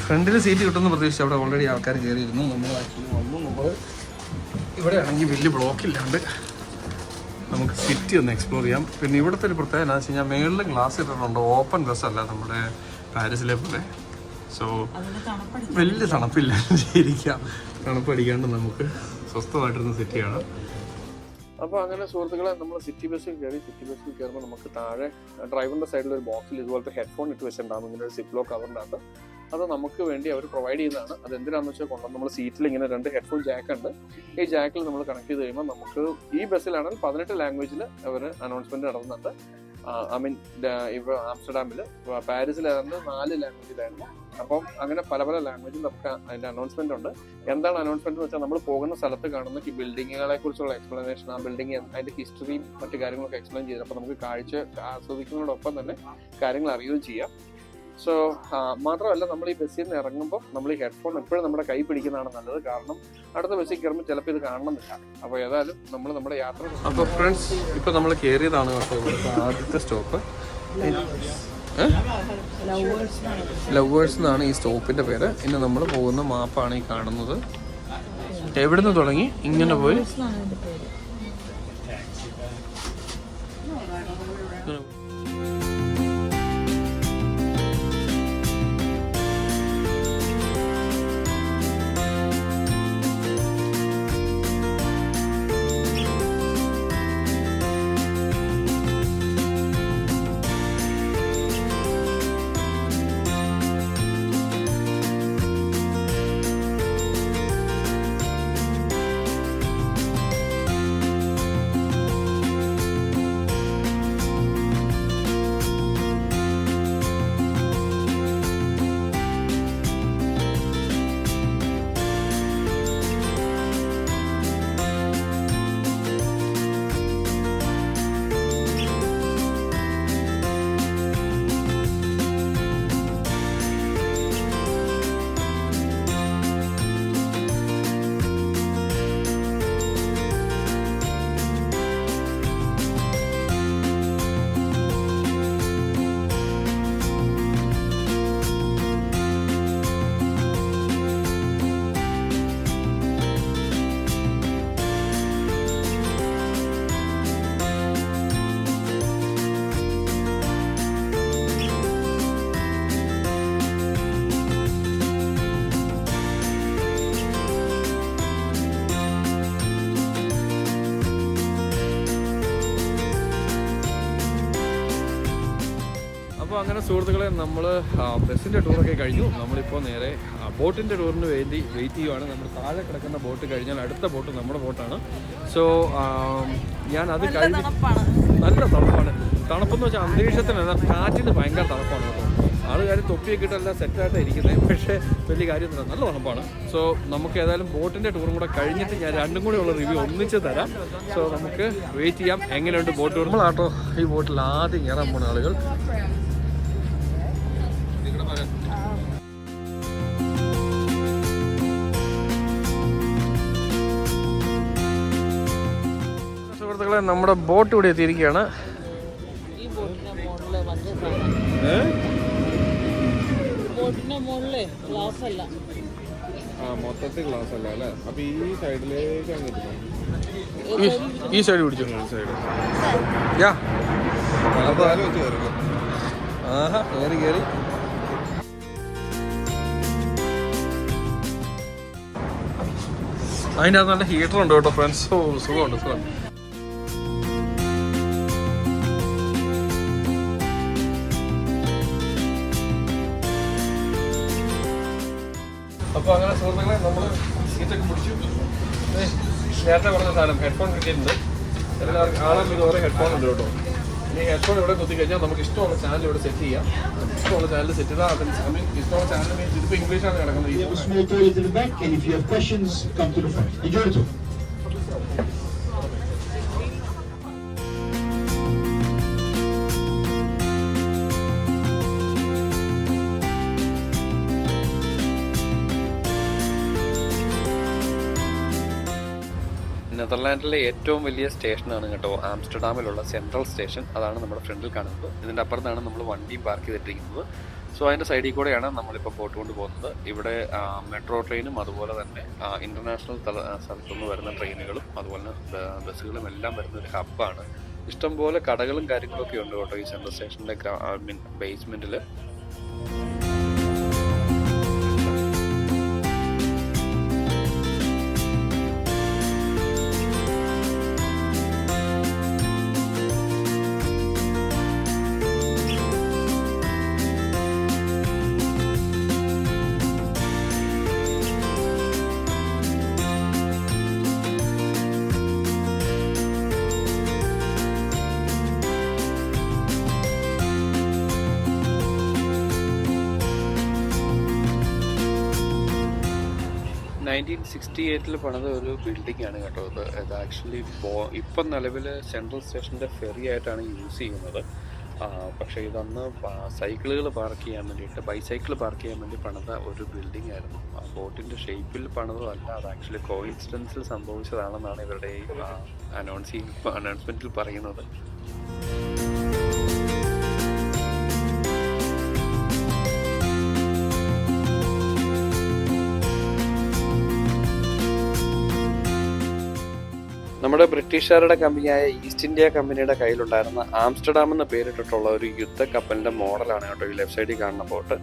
ഫ്രണ്ടിൽ സീറ്റ് കിട്ടുമെന്ന് പ്രതീക്ഷിച്ചു. അവിടെ ഓൾറെഡി ആൾക്കാർ കയറിയിരുന്നു. നമ്മൾ ആക്ച്വലി വന്നു. നമ്മൾ ഇവിടെ ആണെങ്കിൽ വലിയ ബ്ലോക്കില്ലാണ്ട് നമുക്ക് സിറ്റി ഒന്ന് എക്സ്പ്ലോർ ചെയ്യാം. പിന്നെ ഇവിടുത്തെ ഒരു പ്രത്യേകത എന്താണെന്ന് വെച്ച് കഴിഞ്ഞാൽ മേളിൽ ഗ്ലാസ് ഇട്ടിട്ടുണ്ട്. ഓപ്പൺ ബസ്സല്ല നമ്മുടെ പാരീസിലെ പോലെ. സോ വലിയ തണുപ്പില്ല, ഇരിക്കാം. തണുപ്പടിക്കാണ്ട് നമുക്ക് സ്വസ്ഥമായിട്ടിരുന്ന സിറ്റിയാണ്. അപ്പോൾ അങ്ങനെ സുഹൃത്തുക്കളെ, നമ്മൾ സിറ്റി ബസ്സിൽ കയറി. സിറ്റി ബസ്സിൽ കയറുമ്പോൾ നമുക്ക് താഴെ ഡ്രൈവറിന്റെ സൈഡിൽ ഒരു ബോക്സിൽ ഇതുപോലത്തെ ഹെഡ്ഫോൺ ഇട്ട് വെച്ചിട്ടുണ്ടാകും. ഇങ്ങനെ ഒരു സിപ്ലോ കവറിൻ്റെ അകത്ത്. അത് നമുക്ക് വേണ്ടി അവർ പ്രൊവൈഡ് ചെയ്യുന്നതാണ്. അത് എന്തിനാണെന്ന് വെച്ചാൽ കൊണ്ടുവന്ന് നമ്മൾ സീറ്റിൽ ഇങ്ങനെ 2 ഹെഡ്ഫോൺ ജാക്ക് ഉണ്ട്. ഈ ജാക്കിൽ നമ്മൾ കണക്ട് ചെയ്ത് കഴിയുമ്പോൾ നമുക്ക് ഈ ബസ്സിലാണെങ്കിൽ 18 ലാംഗ്വേജിൽ അവർ അനൗൺസ്മെന്റ് നടത്തുന്നുണ്ട്. ഐ മീൻ ഇപ്പോൾ ആംസ്റ്റർഡാമിൽ, പാരീസിലായിരുന്നു 4 ലാംഗ്വേജിലായിരുന്നു. അപ്പം അങ്ങനെ പല പല ലാംഗ്വേജിൽ നമുക്ക് അതിന്റെ അനൗൺസ്മെന്റ് ഉണ്ട്. എന്താണ് അനൗൺസ്മെന്റ് എന്ന് വെച്ചാൽ നമ്മൾ പോകുന്ന സ്ഥലത്ത് കാണുന്ന ഈ ബിൽഡിങ്ങുകളെ കുറിച്ചുള്ള എക്സ്പ്ലനേഷൻ, ആ ബിൽഡിംഗ് അതിന്റെ ഹിസ്റ്ററിയും മറ്റു കാര്യങ്ങളൊക്കെ എക്സ്പ്ലെയിൻ ചെയ്ത് അപ്പോൾ നമുക്ക് കാഴ്ച ആസ്വദിക്കുന്നതോടൊപ്പം തന്നെ കാര്യങ്ങൾ അറിയുകയും ചെയ്യാം. സോ മാത്രമല്ല, നമ്മൾ ഈ ബസ്സിൽ നിന്ന് ഇറങ്ങുമ്പോൾ നമ്മൾ ഈ ഹെഡ്ഫോൺ എപ്പോഴും നമ്മുടെ കൈ പിടിക്കുന്നതാണ് നല്ലത്. കാരണം അടുത്ത ബസ്സിൽ കയറുമ്പോൾ ചിലപ്പോൾ ഇത് കാണണമെന്നില്ല. അപ്പോൾ ഏതായാലും നമ്മൾ നമ്മുടെ യാത്ര. അപ്പോൾ ഫ്രണ്ട്സ്, ഇപ്പോൾ നമ്മൾ കയറിയതാണ് കേട്ടോ ഇവിടുത്തെ ആദ്യത്തെ സ്റ്റോപ്പ്. ലവേഴ്സ് എന്നാണ് ഈ സ്റ്റോപ്പിന്റെ പേര്. ഇനി നമ്മൾ പോകുന്ന മാപ്പാണ് ഈ കാണുന്നത്. എവിടുന്ന് തുടങ്ങി ഇങ്ങനെ പോയി അപ്പോൾ അങ്ങനെ സുഹൃത്തുക്കളെ നമ്മൾ ബസ്സിൻ്റെ ടൂറൊക്കെ കഴിഞ്ഞു. നമ്മളിപ്പോൾ നേരെ ബോട്ടിൻ്റെ ടൂറിന് വേണ്ടി വെയിറ്റ് ചെയ്യുവാണ്. നമ്മൾ താഴെ കിടക്കുന്ന ബോട്ട് കഴിഞ്ഞാൽ അടുത്ത ബോട്ട് നമ്മുടെ ബോട്ടാണ്. സോ ഞാൻ അത് കഴിഞ്ഞ് നല്ല തണുപ്പാണ്. തണുപ്പെന്ന് വെച്ചാൽ അന്തരീക്ഷത്തിനല്ല, കാറ്റിന് ഭയങ്കര തണുപ്പാണ് കേട്ടോ. ആളുകാർ തൊപ്പിയൊക്കെ ഇട്ടെല്ലാം സെറ്റായിട്ട് ഇരിക്കുന്നത്, പക്ഷേ വലിയ കാര്യമൊന്നുമില്ല, നല്ല തണുപ്പാണ്. സോ നമുക്ക് ഏതായാലും ബോട്ടിൻ്റെ ടൂറും കൂടെ കഴിഞ്ഞിട്ട് ഞാൻ രണ്ടും കൂടെ ഉള്ള റിവ്യൂ ഒന്നിച്ച് തരാം. സോ നമുക്ക് വെയിറ്റ് ചെയ്യാം എങ്ങനെയുണ്ട് ബോട്ട് ടൂർ. നമ്മളാട്ടോ ഈ ബോട്ടിൽ ആദ്യം കയറാൻ പോകുന്ന ആളുകൾ. സുഹൃത്തുക്കളെ, നമ്മുടെ ബോട്ട് ഇവിടെ എത്തിയിരിക്കുകയാണ്. മൊത്തത്തിൽ ഗ്ലാസ് അല്ല അല്ലേ? അപ്പൊ ഈ സൈഡിലേക്ക് ഈ സൈഡ് പിടിച്ചു. സൈഡ് ആഹാ കയറി കയറി. അതിൻ്റെ അത് നല്ല ഹീറ്റർ ഉണ്ട് കേട്ടോ ഫ്രണ്ട്സ്. സുഖമുണ്ട് സുഖം. അപ്പോൾ അങ്ങനെ സുഹൃത്തുക്കളെ നമ്മൾ സീറ്റൊക്കെ പിടിച്ചു. നേരത്തെ പറഞ്ഞ സാധനം ഹെഡ്ഫോൺ കിട്ടിയിട്ടുണ്ട്. എല്ലാവർക്കും ആളും ഇതുവരെ ഹെഡ്ഫോൺ ഉണ്ട് കേട്ടോ. ഈ ഹെഡ്ഫോൺ ഇവിടെ കുത്തി കഴിഞ്ഞാൽ നമുക്ക് ഇഷ്ടമുള്ള ചാനൽ ഇവിടെ സെറ്റ് ചെയ്യാം. ഇഷ്ടമുള്ള ചാനൽ സെറ്റ് ചെയ്താൽ അതിന് ഇഷ്ടമുള്ള ചാനൽ ഇതിപ്പോൾ ഇംഗ്ലീഷാണ് കിടക്കുന്നത്. നെതർലാൻഡിലെ ഏറ്റവും വലിയ സ്റ്റേഷനാണ് കേട്ടോ ആംസ്റ്റർഡാമിലുള്ള സെൻട്രൽ സ്റ്റേഷൻ. അതാണ് നമ്മുടെ ഫ്രണ്ടിൽ കാണുന്നത്. ഇതിൻ്റെ അപ്പുറത്താണ് നമ്മൾ വണ്ടിയും പാർക്ക് ചെയ്തിട്ടിരിക്കുന്നത്. സോ അതിൻ്റെ സൈഡിൽ കൂടെയാണ് നമ്മളിപ്പോൾ ബോട്ട് കൊണ്ട് പോകുന്നത്. ഇവിടെ മെട്രോ ട്രെയിനും അതുപോലെ തന്നെ ഇൻ്റർനാഷണൽ സ്ഥലത്തുനിന്ന് വരുന്ന ട്രെയിനുകളും അതുപോലെ ബസ്സുകളും എല്ലാം വരുന്ന ഒരു ഹബ്ബാണ്. ഇഷ്ടംപോലെ കടകളും കാര്യങ്ങളൊക്കെ ഉണ്ട് കേട്ടോ ഈ സെൻട്രൽ സ്റ്റേഷനിലെ ബേസ്മെൻറ്റിൽ. നയൻറ്റീൻ 1968 പണിത ഒരു ബിൽഡിംഗ് ആണ് കേട്ടോ ഇത്. ഇത് ആക്ച്വലി ഇപ്പം നിലവിൽ സെൻട്രൽ സ്റ്റേഷൻ്റെ ഫെറി ആയിട്ടാണ് യൂസ് ചെയ്യുന്നത്. പക്ഷേ ഇതന്ന് സൈക്കിളുകൾ പാർക്ക് ചെയ്യാൻ വേണ്ടിയിട്ട്, ബൈസൈക്കിൾ പാർക്ക് ചെയ്യാൻ വേണ്ടി പണിത ഒരു ബിൽഡിംഗ് ആയിരുന്നു. ബോട്ടിൻ്റെ ഷേപ്പിൽ പണിതല്ല, അത് ആക്ച്വലി കോയിൻസിഡൻസിൽ സംഭവിച്ചതാണെന്നാണ് ഇവരുടെ ഈ അനൗൺസ്മെൻറ്റിൽ പറയുന്നത്. നമ്മുടെ ബ്രിട്ടീഷുകാരുടെ കമ്പനിയായ ഈസ്റ്റ് ഇന്ത്യ കമ്പനിയുടെ കയ്യിലുണ്ടായിരുന്ന ആംസ്റ്റർഡാം എന്ന പേരിട്ടിട്ടുള്ള ഒരു യുദ്ധ കപ്പലിൻ്റെ മോഡലാണ് കേട്ടോ ഈ ലെഫ്റ്റ് സൈഡിൽ കാണുന്ന ബോട്ട്.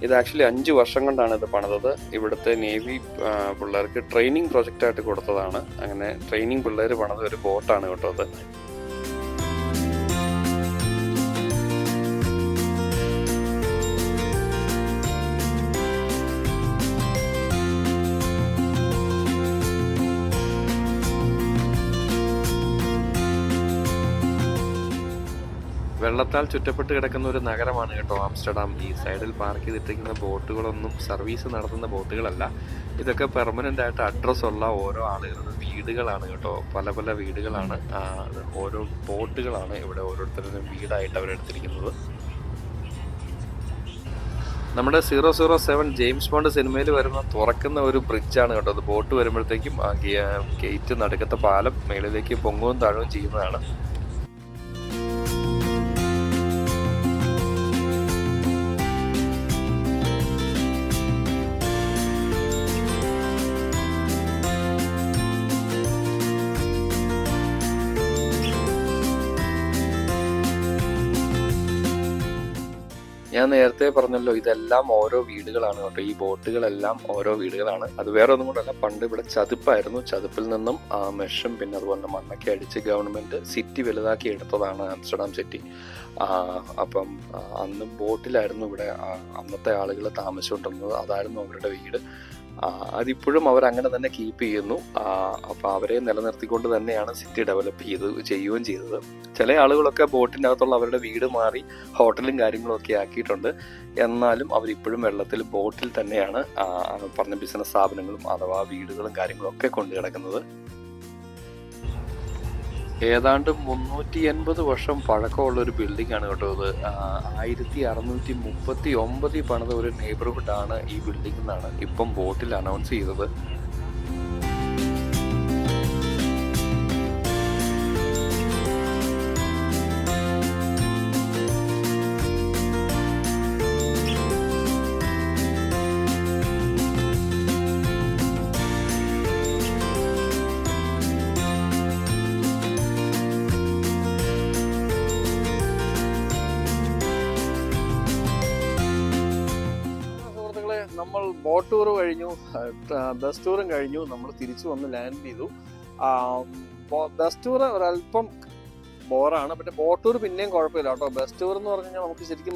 ഇത് ആക്ച്വലി 5 വർഷം കൊണ്ടാണ് ഇത് പണിതത്. ഇവിടുത്തെ നേവി പിള്ളേർക്ക് ട്രെയിനിങ് പ്രൊജക്റ്റായിട്ട് കൊടുത്തതാണ്. അങ്ങനെ ട്രെയിനിങ് പിള്ളേർ പണിത ഒരു ബോട്ടാണ് കേട്ടോ അത്. വെള്ളത്താൽ ചുറ്റപ്പെട്ട് കിടക്കുന്ന ഒരു നഗരമാണ് കേട്ടോ ആംസ്റ്റർഡാം. ഈ സൈഡിൽ പാർക്ക് ചെയ്തിട്ടിരിക്കുന്ന ബോട്ടുകളൊന്നും സർവീസ് നടത്തുന്ന ബോട്ടുകളല്ല. ഇതൊക്കെ പെർമനൻ്റ് ആയിട്ട് അഡ്രസ്സുള്ള ഓരോ ആളുകളുടെ വീടുകളാണ് കേട്ടോ. പല പല വീടുകളാണ്, ഓരോ ബോട്ടുകളാണ് ഇവിടെ ഓരോരുത്തരുടെയും വീടായിട്ട് അവരെടുത്തിരിക്കുന്നത്. നമ്മുടെ 007 ജെയിംസ് ബോണ്ട് സിനിമയിൽ വരുന്ന തുറക്കുന്ന ഒരു ബ്രിഡ്ജാണ് കേട്ടോ അത്. ബോട്ട് വരുമ്പോഴത്തേക്കും ആ ഗേറ്റ് നടുക്കത്തെ പാലം മേളിലേക്ക് പൊങ്ങുകയും താഴുകയും ചെയ്യുന്നതാണ്. ഞാൻ നേരത്തെ പറഞ്ഞല്ലോ, ഇതെല്ലാം ഓരോ വീടുകളാണ് കേട്ടോ. ഈ ബോട്ടുകളെല്ലാം ഓരോ വീടുകളാണ്. അത് വേറെ ഒന്നും കൊണ്ടല്ല, പണ്ട് ഇവിടെ ചതുപ്പായിരുന്നു. ചതുപ്പിൽ നിന്നും മെഷും പിന്നെ അതുപോലെ മണ്ണൊക്കെ അടിച്ച് ഗവൺമെന്റ് സിറ്റി വലുതാക്കി എടുത്തതാണ് ആംസ്റ്റർഡാം സിറ്റി. അപ്പം അന്ന് ബോട്ടിലായിരുന്നു ഇവിടെ അന്നത്തെ ആളുകൾ താമസിച്ചുകൊണ്ടിരുന്നത്. അതായിരുന്നു അവരുടെ വീട്. അതിപ്പോഴും അവരങ്ങനെ തന്നെ കീപ്പ് ചെയ്യുന്നു. അപ്പോൾ അവരെ നിലനിർത്തിക്കൊണ്ട് തന്നെയാണ് സിറ്റി ഡെവലപ്പ് ചെയ്യുകയും ചെയ്തത്. ചില ആളുകളൊക്കെ ബോട്ടിൻ്റെ അകത്തുള്ള അവരുടെ വീട് മാറി ഹോട്ടലും കാര്യങ്ങളും ഒക്കെ ആക്കിയിട്ടുണ്ട്. എന്നാലും അവരിപ്പോഴും വെള്ളത്തിൽ ബോട്ടിൽ തന്നെയാണ് പറഞ്ഞ ബിസിനസ് സ്ഥാപനങ്ങളും അഥവാ വീടുകളും കാര്യങ്ങളും ഒക്കെ കൊണ്ടു കിടക്കുന്നത്. ഏതാണ്ട് 380 വർഷം പഴക്കമുള്ള ഒരു ബിൽഡിംഗ് ആണ് കേട്ടോ ഇത്. 1639 പണിത ഒരു നെയ്ബർഹുഡ് ആണ് ഈ ബിൽഡിംഗ് എന്നാണ് ഇപ്പം ബോട്ടിൽ അനൗൺസ് ചെയ്തത്. നമ്മൾ ബോട്ട് ടൂർ കഴിഞ്ഞു, ബസ് ടൂറും കഴിഞ്ഞു. നമ്മൾ തിരിച്ചു വന്ന് ലാൻഡ് ചെയ്തു. ബസ് ടൂർ ഒരല്പം ബോറാണ്, പിന്നെ ബോട്ട് ടൂർ പിന്നെയും കുഴപ്പമില്ല കേട്ടോ. ബസ് ടൂർ എന്ന് പറഞ്ഞു കഴിഞ്ഞാൽ നമുക്ക് ശരിക്കും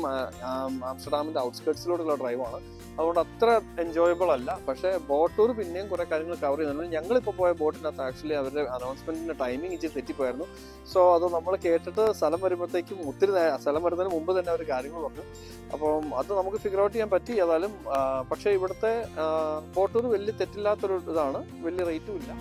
ആംസ്റ്റർഡാമിന്റെ ഔട്ട്സ്കേർട്സിലോട്ടുള്ള ഡ്രൈവാണ്, അതുകൊണ്ട് അത്ര എൻജോയബിൾ അല്ല. പക്ഷേ ബോട്ട് ടൂർ പിന്നെയും കുറെ കാര്യങ്ങൾ കവർ ചെയ്യുന്നുണ്ട്. ഞങ്ങളിപ്പോൾ പോയ ബോട്ടിനകത്ത് ആക്ച്വലി അവരുടെ അനൗൺസ്മെന്റിന്റെ ടൈമിംഗ് ഇച്ചിരി തെറ്റിപ്പോയിരുന്നു. സോ അത് നമ്മൾ കേട്ടിട്ട് സ്ഥലം വരുമ്പോഴത്തേക്കും ഒത്തിരി സ്ഥലം വരുന്നതിന് മുമ്പ് തന്നെ അവർ കാര്യങ്ങൾ പറഞ്ഞു. അപ്പം അത് നമുക്ക് ഫിഗർ ഔട്ട് ചെയ്യാൻ പറ്റി ഏതായാലും. പക്ഷേ ഇവിടുത്തെ ബോട്ട് ടൂർ വലിയ തെറ്റില്ലാത്തൊരു ഇതാണ്, വലിയ റേറ്റും ഇല്ല.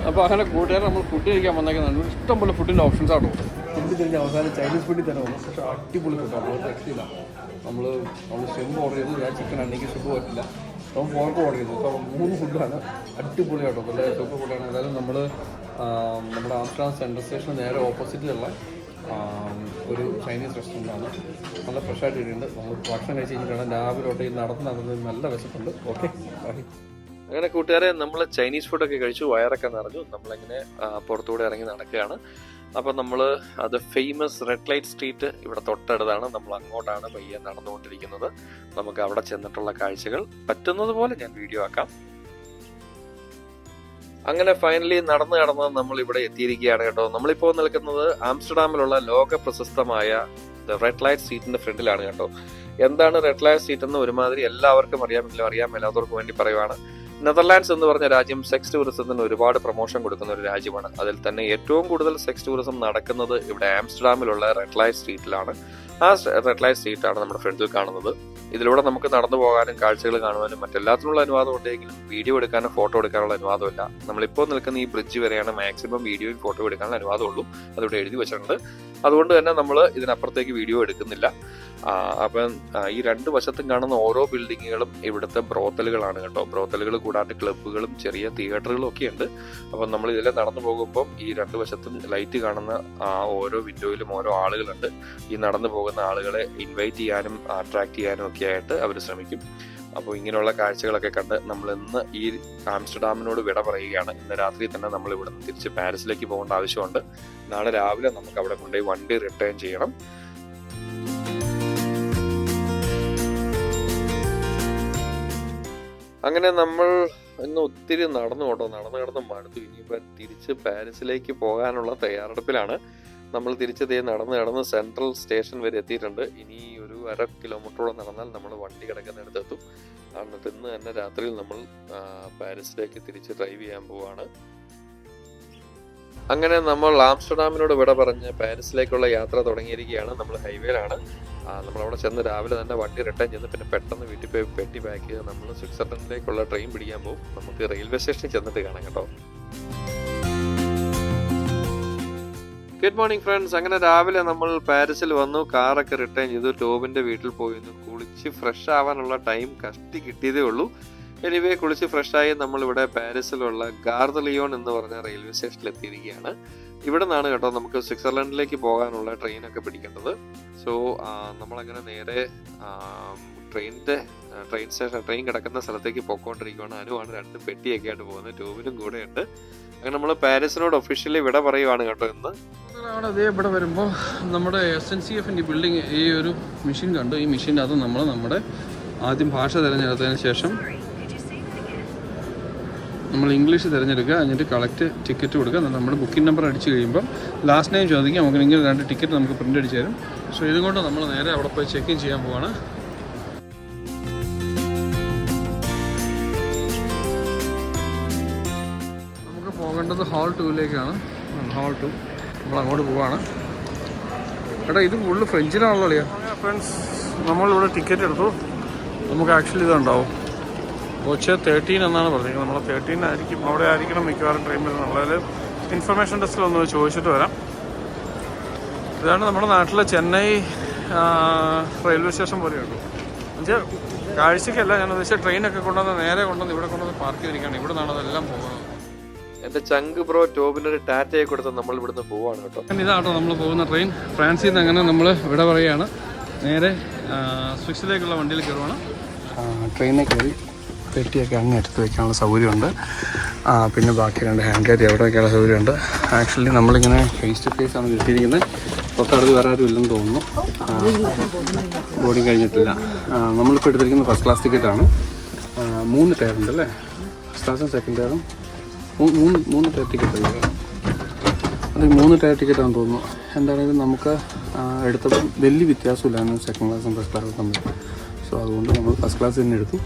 അപ്പോൾ അങ്ങനെ കൂട്ടുകാരെ നമ്മൾ ഫുഡ് കഴിക്കാൻ വന്നേക്കുന്നുണ്ട്. ഇഷ്ടംപോലെ ഫുഡിൻ്റെ ഓപ്ഷൻസ് ആണോ. ഫുഡ് തിരിഞ്ഞ് അവസാനം ചൈനീസ് ഫുഡിൽ തന്നെ വന്നു. പക്ഷേ അടിപൊളി ഫുഡാണ്, നമ്മൾ രക്ഷയില്ല. നമ്മൾ ഷെമ്പ് ഓർഡർ ചെയ്തു. ഞാൻ ചിക്കൻ എനിക്ക് ഷെമ്പ് പറ്റില്ല. അപ്പം പോർക്ക് ഓർഡർ ചെയ്തു. അപ്പോൾ 3 ഫുഡാണ് അടിപൊളിയാട്ടോ, നല്ല സൂപ്പർ ഫുഡാണ്. ഏതായാലും നമ്മൾ നമ്മുടെ ആംസ്റ്റർഡാം സെൻട്രൽ സ്റ്റേഷന് നേരെ ഓപ്പോസിറ്റിലുള്ള ഒരു ചൈനീസ് റെസ്റ്റോറൻ്റാണ്. നല്ല ഫ്രഷായിട്ട് ഇട്ടുണ്ട്. നമ്മൾ ഭക്ഷണം കഴിച്ച് കഴിഞ്ഞിട്ടാണ് രാവിലെ നടന്ന് നല്ല വിശപ്പുണ്ട്. ഓക്കെ, അങ്ങനെ കൂട്ടുകാരെ നമ്മൾ ചൈനീസ് ഫുഡൊക്കെ കഴിച്ചു, വയറൊക്കെ നിറഞ്ഞു. നമ്മളിങ്ങനെ പുറത്തൂടെ ഇറങ്ങി നടക്കുകയാണ്. അപ്പം നമ്മൾ അത് ഫേമസ് റെഡ് ലൈറ്റ് സ്ട്രീറ്റ് ഇവിടെ തൊട്ടടുത്താണ്. നമ്മൾ അങ്ങോട്ടാണ് പയ്യെ നടന്നുകൊണ്ടിരിക്കുന്നത്. നമുക്ക് അവിടെ ചെന്നിട്ടുള്ള കാഴ്ചകൾ പറ്റുന്നത് പോലെ ഞാൻ വീഡിയോ ആക്കാം. അങ്ങനെ ഫൈനലി നടന്ന് നമ്മൾ ഇവിടെ എത്തിയിരിക്കുകയാണ് കേട്ടോ. നമ്മളിപ്പോൾ നിൽക്കുന്നത് ആംസ്റ്റർഡാമിലുള്ള ലോക പ്രശസ്തമായ റെഡ് ലൈറ്റ് സ്ട്രീറ്റിന്റെ ഫ്രണ്ടിലാണ് കേട്ടോ. എന്താണ് റെഡ് ലൈറ്റ് സ്ട്രീറ്റ് എന്ന് ഒരുമാതിരി എല്ലാവർക്കും അറിയാമെങ്കിലും അറിയാൻ മേലാത്തവർക്ക് വേണ്ടി പറയുവാണ്. നെതർലാൻഡ്സ് എന്ന് പറഞ്ഞ രാജ്യം സെക്സ് ടൂറിസത്തിന് ഒരുപാട് പ്രൊമോഷൻ കൊടുക്കുന്ന ഒരു രാജ്യമാണ്. അതിൽ തന്നെ ഏറ്റവും കൂടുതൽ സെക്സ് ടൂറിസം നടക്കുന്നത് ഇവിടെ ആംസ്റ്റർഡാമിലുള്ള റെഡ് ലൈറ്റ് സ്ട്രീറ്റിലാണ്. ആ റെഡ് ലൈറ്റ് സ്ട്രീറ്റാണ് നമ്മുടെ ഫ്രണ്ടിൽ കാണുന്നത്. ഇതിലൂടെ നമുക്ക് നടന്നു പോകാനും കാഴ്ചകൾ കാണുവാനും മറ്റെല്ലാത്തിനുള്ള അനുവാദം ഉണ്ടെങ്കിലും വീഡിയോ എടുക്കാനോ ഫോട്ടോ എടുക്കാനുള്ള അനുവാദമില്ല. നമ്മളിപ്പോൾ നിൽക്കുന്ന ഈ ബ്രിഡ്ജ് വരെയാണ് മാക്സിമം വീഡിയോയും ഫോട്ടോ എടുക്കാനുള്ള അനുവാദമുള്ളൂ. അതിവിടെ എഴുതി വെച്ചിട്ടുണ്ട്. അതുകൊണ്ട് തന്നെ നമ്മൾ ഇതിനപ്പുറത്തേക്ക് വീഡിയോ എടുക്കുന്നില്ല. അപ്പം ഈ 2 വശത്തും കാണുന്ന ഓരോ ബിൽഡിങ്ങുകളും ഇവിടുത്തെ ബ്രോത്തലുകളാണ് കേട്ടോ. ബ്രോത്തലുകൾ കൂടാണ്ട് ക്ലബ്ബുകളും ചെറിയ തിയേറ്ററുകളും ഒക്കെ ഉണ്ട്. അപ്പം നമ്മൾ ഇതിലെ നടന്നു പോകുമ്പം ഈ 2 വശത്തും ലൈറ്റ് കാണുന്ന ഓരോ വിൻഡോയിലും ഓരോ ആളുകളുണ്ട്. ഈ നടന്നു പോകുന്ന ആളുകളെ ഇൻവൈറ്റ് ചെയ്യാനും അട്രാക്ട് ചെയ്യാനും ഒക്കെ ആയിട്ട് അവർ ശ്രമിക്കും. അപ്പോൾ ഇങ്ങനെയുള്ള കാഴ്ചകളൊക്കെ കണ്ട് നമ്മൾ ഇന്ന് ഈ ആംസ്റ്റർഡാമിനോട് വിട പറയുകയാണ്. ഇന്ന് രാത്രി തന്നെ നമ്മൾ ഇവിടെ നിന്ന് തിരിച്ച് പാരീസിലേക്ക് പോകേണ്ട ആവശ്യമുണ്ട്. നാളെ രാവിലെ നമുക്ക് അവിടെ കൊണ്ടുപോയി വണ്ടി റിട്ടേൺ ചെയ്യണം. അങ്ങനെ നമ്മൾ ഇന്ന് ഒത്തിരി നടന്നു കേട്ടോ. നടന്ന് മടുത്തു. ഇനിയിപ്പോൾ തിരിച്ച് പാരീസിലേക്ക് പോകാനുള്ള തയ്യാറെടുപ്പിലാണ്. നമ്മൾ തിരിച്ച് നടന്ന് സെൻട്രൽ സ്റ്റേഷൻ വരെ എത്തിയിട്ടുണ്ട്. ഇനി ഒരു 1/2 കിലോമീറ്ററോളം നടന്നാൽ നമ്മൾ വണ്ടി കിടക്കുന്നിടത്തെത്തും. എന്നിട്ട് ഇന്ന് തന്നെ രാത്രിയിൽ നമ്മൾ പാരീസിലേക്ക് തിരിച്ച് ഡ്രൈവ് ചെയ്യാൻ പോവാണ്. അങ്ങനെ നമ്മൾ ആംസ്റ്റർഡാമിനോട് വിട പറഞ്ഞ് പാരീസിലേക്കുള്ള യാത്ര തുടങ്ങിയിരിക്കുകയാണ്. നമ്മൾ ഹൈവേയിലാണ്. നമ്മളവിടെ ചെന്ന് രാവിലെ തന്നെ വണ്ടി റിട്ടേൺ ചെയ്ത് പിന്നെ പെട്ടെന്ന് വീട്ടിൽ പോയി പെട്ടി പാക്ക് ചെയ്ത് നമ്മൾ സ്വിറ്റ്സർലൻഡിലേക്കുള്ള ട്രെയിൻ പിടിക്കാൻ പോകും. നമുക്ക് റെയിൽവേ സ്റ്റേഷനിൽ ചെന്നിട്ട് കാണാം കേട്ടോ. Good morning friends. അങ്ങനെ രാവിലെ നമ്മൾ പാരീസിൽ വന്നു. കാറൊക്കെ റിട്ടേൺ ചെയ്തു. ടോബിന്റെ വീട്ടിൽ പോയിരുന്നു. കുളിച്ച് ഫ്രഷ് ആവാനുള്ള ടൈം കഷ്ടി കിട്ടിയതേ ഉള്ളൂ. എനിവേ കുളിച്ച് ഫ്രഷായി നമ്മളിവിടെ പാരീസിലുള്ള ഗാർ ദ ലിയോൺ എന്ന് പറഞ്ഞ റെയിൽവേ സ്റ്റേഷനിൽ എത്തിയിരിക്കുകയാണ്. ഇവിടെ നിന്നാണ് കേട്ടോ നമുക്ക് സ്വിറ്റ്സർലൻഡിലേക്ക് പോകാനുള്ള ട്രെയിനൊക്കെ പിടിക്കേണ്ടത്. സോ നമ്മളങ്ങനെ നേരെ ട്രെയിൻ കിടക്കുന്ന സ്ഥലത്തേക്ക് പോയിക്കൊണ്ടിരിക്കുകയാണ്. അനുവാണ് 2 പെട്ടിയൊക്കെ ആയിട്ട് പോകുന്നത്, ടോവിനും കൂടെ ഉണ്ട്. അങ്ങനെ നമ്മൾ പാരീസിനോട് ഒഫീഷ്യലി വിട പറയുവാണ് കേട്ടോ ഇന്ന്. അതേ ഇവിടെ വരുമ്പോൾ നമ്മുടെ SNCF ബിൽഡിംഗ് ഈ ഒരു മെഷീൻ കണ്ടു. ഈ മെഷീൻ്റെ അത് നമ്മുടെ ആദ്യം ഭാഷ തിരഞ്ഞെടുത്തതിന് ശേഷം നമ്മൾ ഇംഗ്ലീഷ് തിരഞ്ഞെടുക്കുക, എന്നിട്ട് കളക്ട് ടിക്കറ്റ് കൊടുക്കുക. നമ്മുടെ ബുക്കിംഗ് നമ്പർ അടിച്ച് കഴിയുമ്പം ലാസ്റ്റ് നെയിം ചോദിക്കും, നമുക്ക് ഇങ്ങനെ 2 ടിക്കറ്റ് നമുക്ക് പ്രിൻ്റ് അടിച്ച് തരും. സോ ഇതുകൊണ്ട് നമ്മൾ നേരെ അവിടെ പോയി ചെക്ക് ഇൻ ചെയ്യാൻ പോവാണ്. നമുക്ക് പോകേണ്ടത് ഹാൾ 2ലേക്കാണ്. ഹാൾ 2 നമ്മൾ അങ്ങോട്ട് പോവാണ്. എടാ ഇത് ഫുള്ള് ഫ്രഞ്ചിലാണല്ലോ അളിയാ. ഫ്രണ്ട്സ് നമ്മളിവിടെ ടിക്കറ്റ് എടുത്തു. നമുക്ക് ആക്ച്വലി ഇതുണ്ടാവും കോച്ച് 13 എന്നാണ് പറഞ്ഞിരിക്കുന്നത്. നമ്മൾ 13 ആയിരിക്കും, അവിടെ ആയിരിക്കണം മിക്കവാറും ട്രെയിൻ വരുന്നത്. നമ്മളതിൽ ഇൻഫർമേഷൻ ഡെസ്കിൽ ഒന്ന് ചോദിച്ചിട്ട് വരാം. ഇതാണ് നമ്മുടെ നാട്ടിലെ ചെന്നൈ റെയിൽവേ സ്റ്റേഷൻ പോലെയുള്ളൂ. എന്നുവെച്ചാൽ കാഴ്ചയ്ക്കല്ല ഞാൻ ഉദ്ദേശിച്ച ട്രെയിനൊക്കെ നേരെ കൊണ്ടുവന്ന് ഇവിടെ കൊണ്ടുവന്ന് പാർക്ക് ചെയ്തിരിക്കുകയാണ്. ഇവിടെ നിന്നാണ് അതെല്ലാം പോകുന്നത്. എൻ്റെ ചങ്ക് ബ്രോ ടോബിനൊരു ടാറ്റയെ കൊടുത്ത് നമ്മൾ ഇവിടുന്ന് പോവാണ് കേട്ടോ. ഇതാട്ടോ നമ്മൾ പോകുന്ന ട്രെയിൻ. ഫ്രാൻസിൽ നിന്ന് അങ്ങനെ നമ്മൾ ഇവിടെ പറയുകയാണ്, നേരെ സ്വിസ്സിലേക്കുള്ള വണ്ടിയിൽ കയറുവാണ്. ട്രെയിനിൽ കയറി പെട്ടിയൊക്കെ അങ്ങ് എടുത്ത് വയ്ക്കാനുള്ള സൗകര്യമുണ്ട്. പിന്നെ ബാക്കി 2 ഹാൻഡ് ക്യാരി അവിടെ വയ്ക്കാനുള്ള സൗകര്യമുണ്ട്. ആക്ച്വലി നമ്മളിങ്ങനെ ഫേസ് ടു ഫേസ് ആണ് കിട്ടിയിരിക്കുന്നത്. തൊട്ടടുത്ത് വേറെ ആരും ഇല്ലെന്ന് തോന്നുന്നു. ബോർഡിങ് കഴിഞ്ഞിട്ടില്ല. നമ്മളിപ്പോൾ എടുത്തിരിക്കുന്നത് ഫസ്റ്റ് ക്ലാസ് ടിക്കറ്റാണ്. 3 ടയറുണ്ട് അല്ലേ, ഫസ്റ്റ് ക്ലാസും സെക്കൻഡ് ടയറും 3 ടയർ ടിക്കറ്റ് അല്ലേ. അത് 3 ടയർ ടിക്കറ്റാണെന്ന് തോന്നുന്നു. എന്താണെങ്കിലും നമുക്ക് എടുത്തപ്പോൾ വലിയ വ്യത്യാസമില്ലായിരുന്നു സെക്കൻഡ് ക്ലാസ്സും ഫസ്റ്റ് ക്ലാസ്സും തമ്മിൽ. സോ അതുകൊണ്ട് നമ്മൾ ഫസ്റ്റ് ക്ലാസ് തന്നെ എടുത്തു.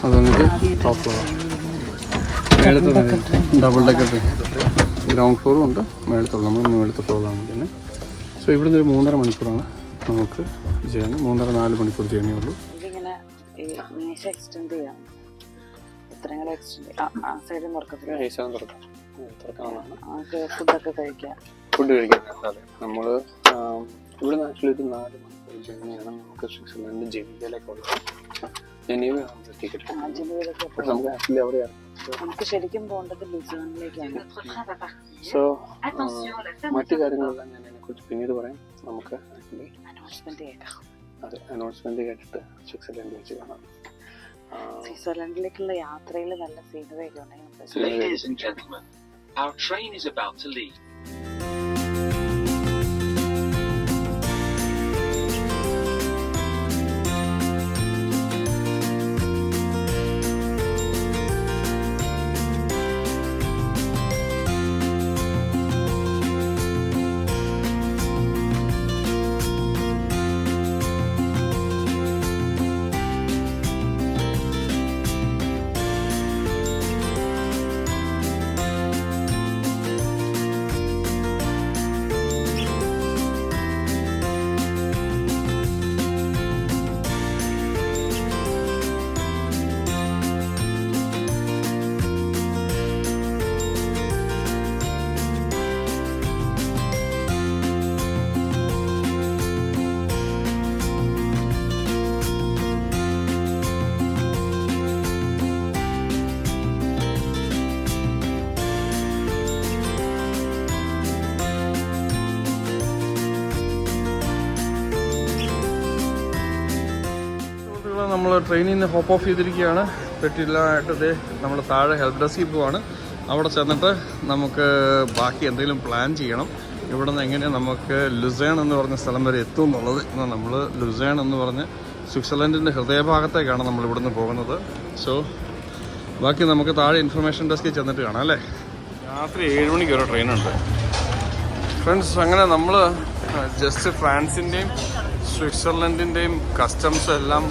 അത് വന്നിട്ട് ടോപ്പ് ഫ്ലോർ, മേളത്തെ ഡബിൾ ഡെക്കർ ട്രെയിൻ. ഗ്രൗണ്ട് ഫ്ലോറും ഉണ്ട്, മേളത്തുള്ളൂ. നമ്മൾ മേളത്തെ ഫ്ലോറാണ് പിന്നെ. സോ ഇവിടുന്ന് ഒരു 3.5 മണിക്കൂറാണ് നമുക്ക് ജേണി. 3.5-4 മണിക്കൂർ ജേണി ഉള്ളൂ. ഫുഡ് കഴിക്കാൻ നമ്മൾ ഇവിടുന്ന് ആക്ച്വലി ഒരു 4 മണിക്കൂർ ജേണിയാണ് നമുക്ക് സ്വിറ്റ്സർലൻഡ് ജനീവയിലേക്കുള്ളത്. ജനീവയാണ് ടിക്കറ്റ്. നമുക്ക് ആക്ച്വലി അവിടെയാണ് നമുക്ക് ശരിക്കും പോകേണ്ടത് ലുസിയാനിലേക്കാണ്. സോ മറ്റു കാര്യങ്ങളെല്ലാം ഞാൻ അതിനെക്കുറിച്ച് പിന്നീട് പറയാം. നമുക്ക് ആക്ച്വലി അനൗൺസ്മെന്റ് കേട്ടിട്ട് സ്വിറ്റ്സർലൻഡ് വെച്ച് കാണാം. സ്വിറ്റ്സർലൻഡിലേക്കുള്ള യാത്രയിൽ നല്ല സീനറി ഒക്കെ ഉണ്ടെങ്കിൽ Ladies and gentlemen, our train is about to leave. നമ്മൾ ട്രെയിനിൽ നിന്ന് ഹോപ്പ് ഓഫ് ചെയ്തിരിക്കുകയാണ്. പെട്ടിയിലായിട്ട് നമ്മൾ താഴെ ഹെൽപ്പ് ഡെസ്കിൽ പോവാണ്. അവിടെ ചെന്നിട്ട് നമുക്ക് ബാക്കി എന്തെങ്കിലും പ്ലാൻ ചെയ്യണം. ഇവിടെ നിന്ന് എങ്ങനെ നമുക്ക് ലുസേൺ എന്ന് പറഞ്ഞ സ്ഥലം വരെ എത്തും എന്നുള്ളത്. നമ്മൾ ലുസേൺ എന്ന് പറഞ്ഞ് സ്വിറ്റ്സർലൻഡിൻ്റെ ഹൃദയഭാഗത്തേക്കാണ് നമ്മൾ ഇവിടുന്ന് പോകുന്നത്. സോ ബാക്കി നമുക്ക് താഴെ ഇൻഫർമേഷൻ ഡെസ്കിൽ ചെന്നിട്ട് കാണാം അല്ലേ. രാത്രി 7 മണിക്ക് ഒരു ട്രെയിനുണ്ട് ഫ്രണ്ട്സ്. അങ്ങനെ നമ്മൾ ജസ്റ്റ് ഫ്രാൻസിൻ്റെയും സ്വിറ്റ്സർലൻഡിൻ്റെയും കസ്റ്റംസ് എല്ലാം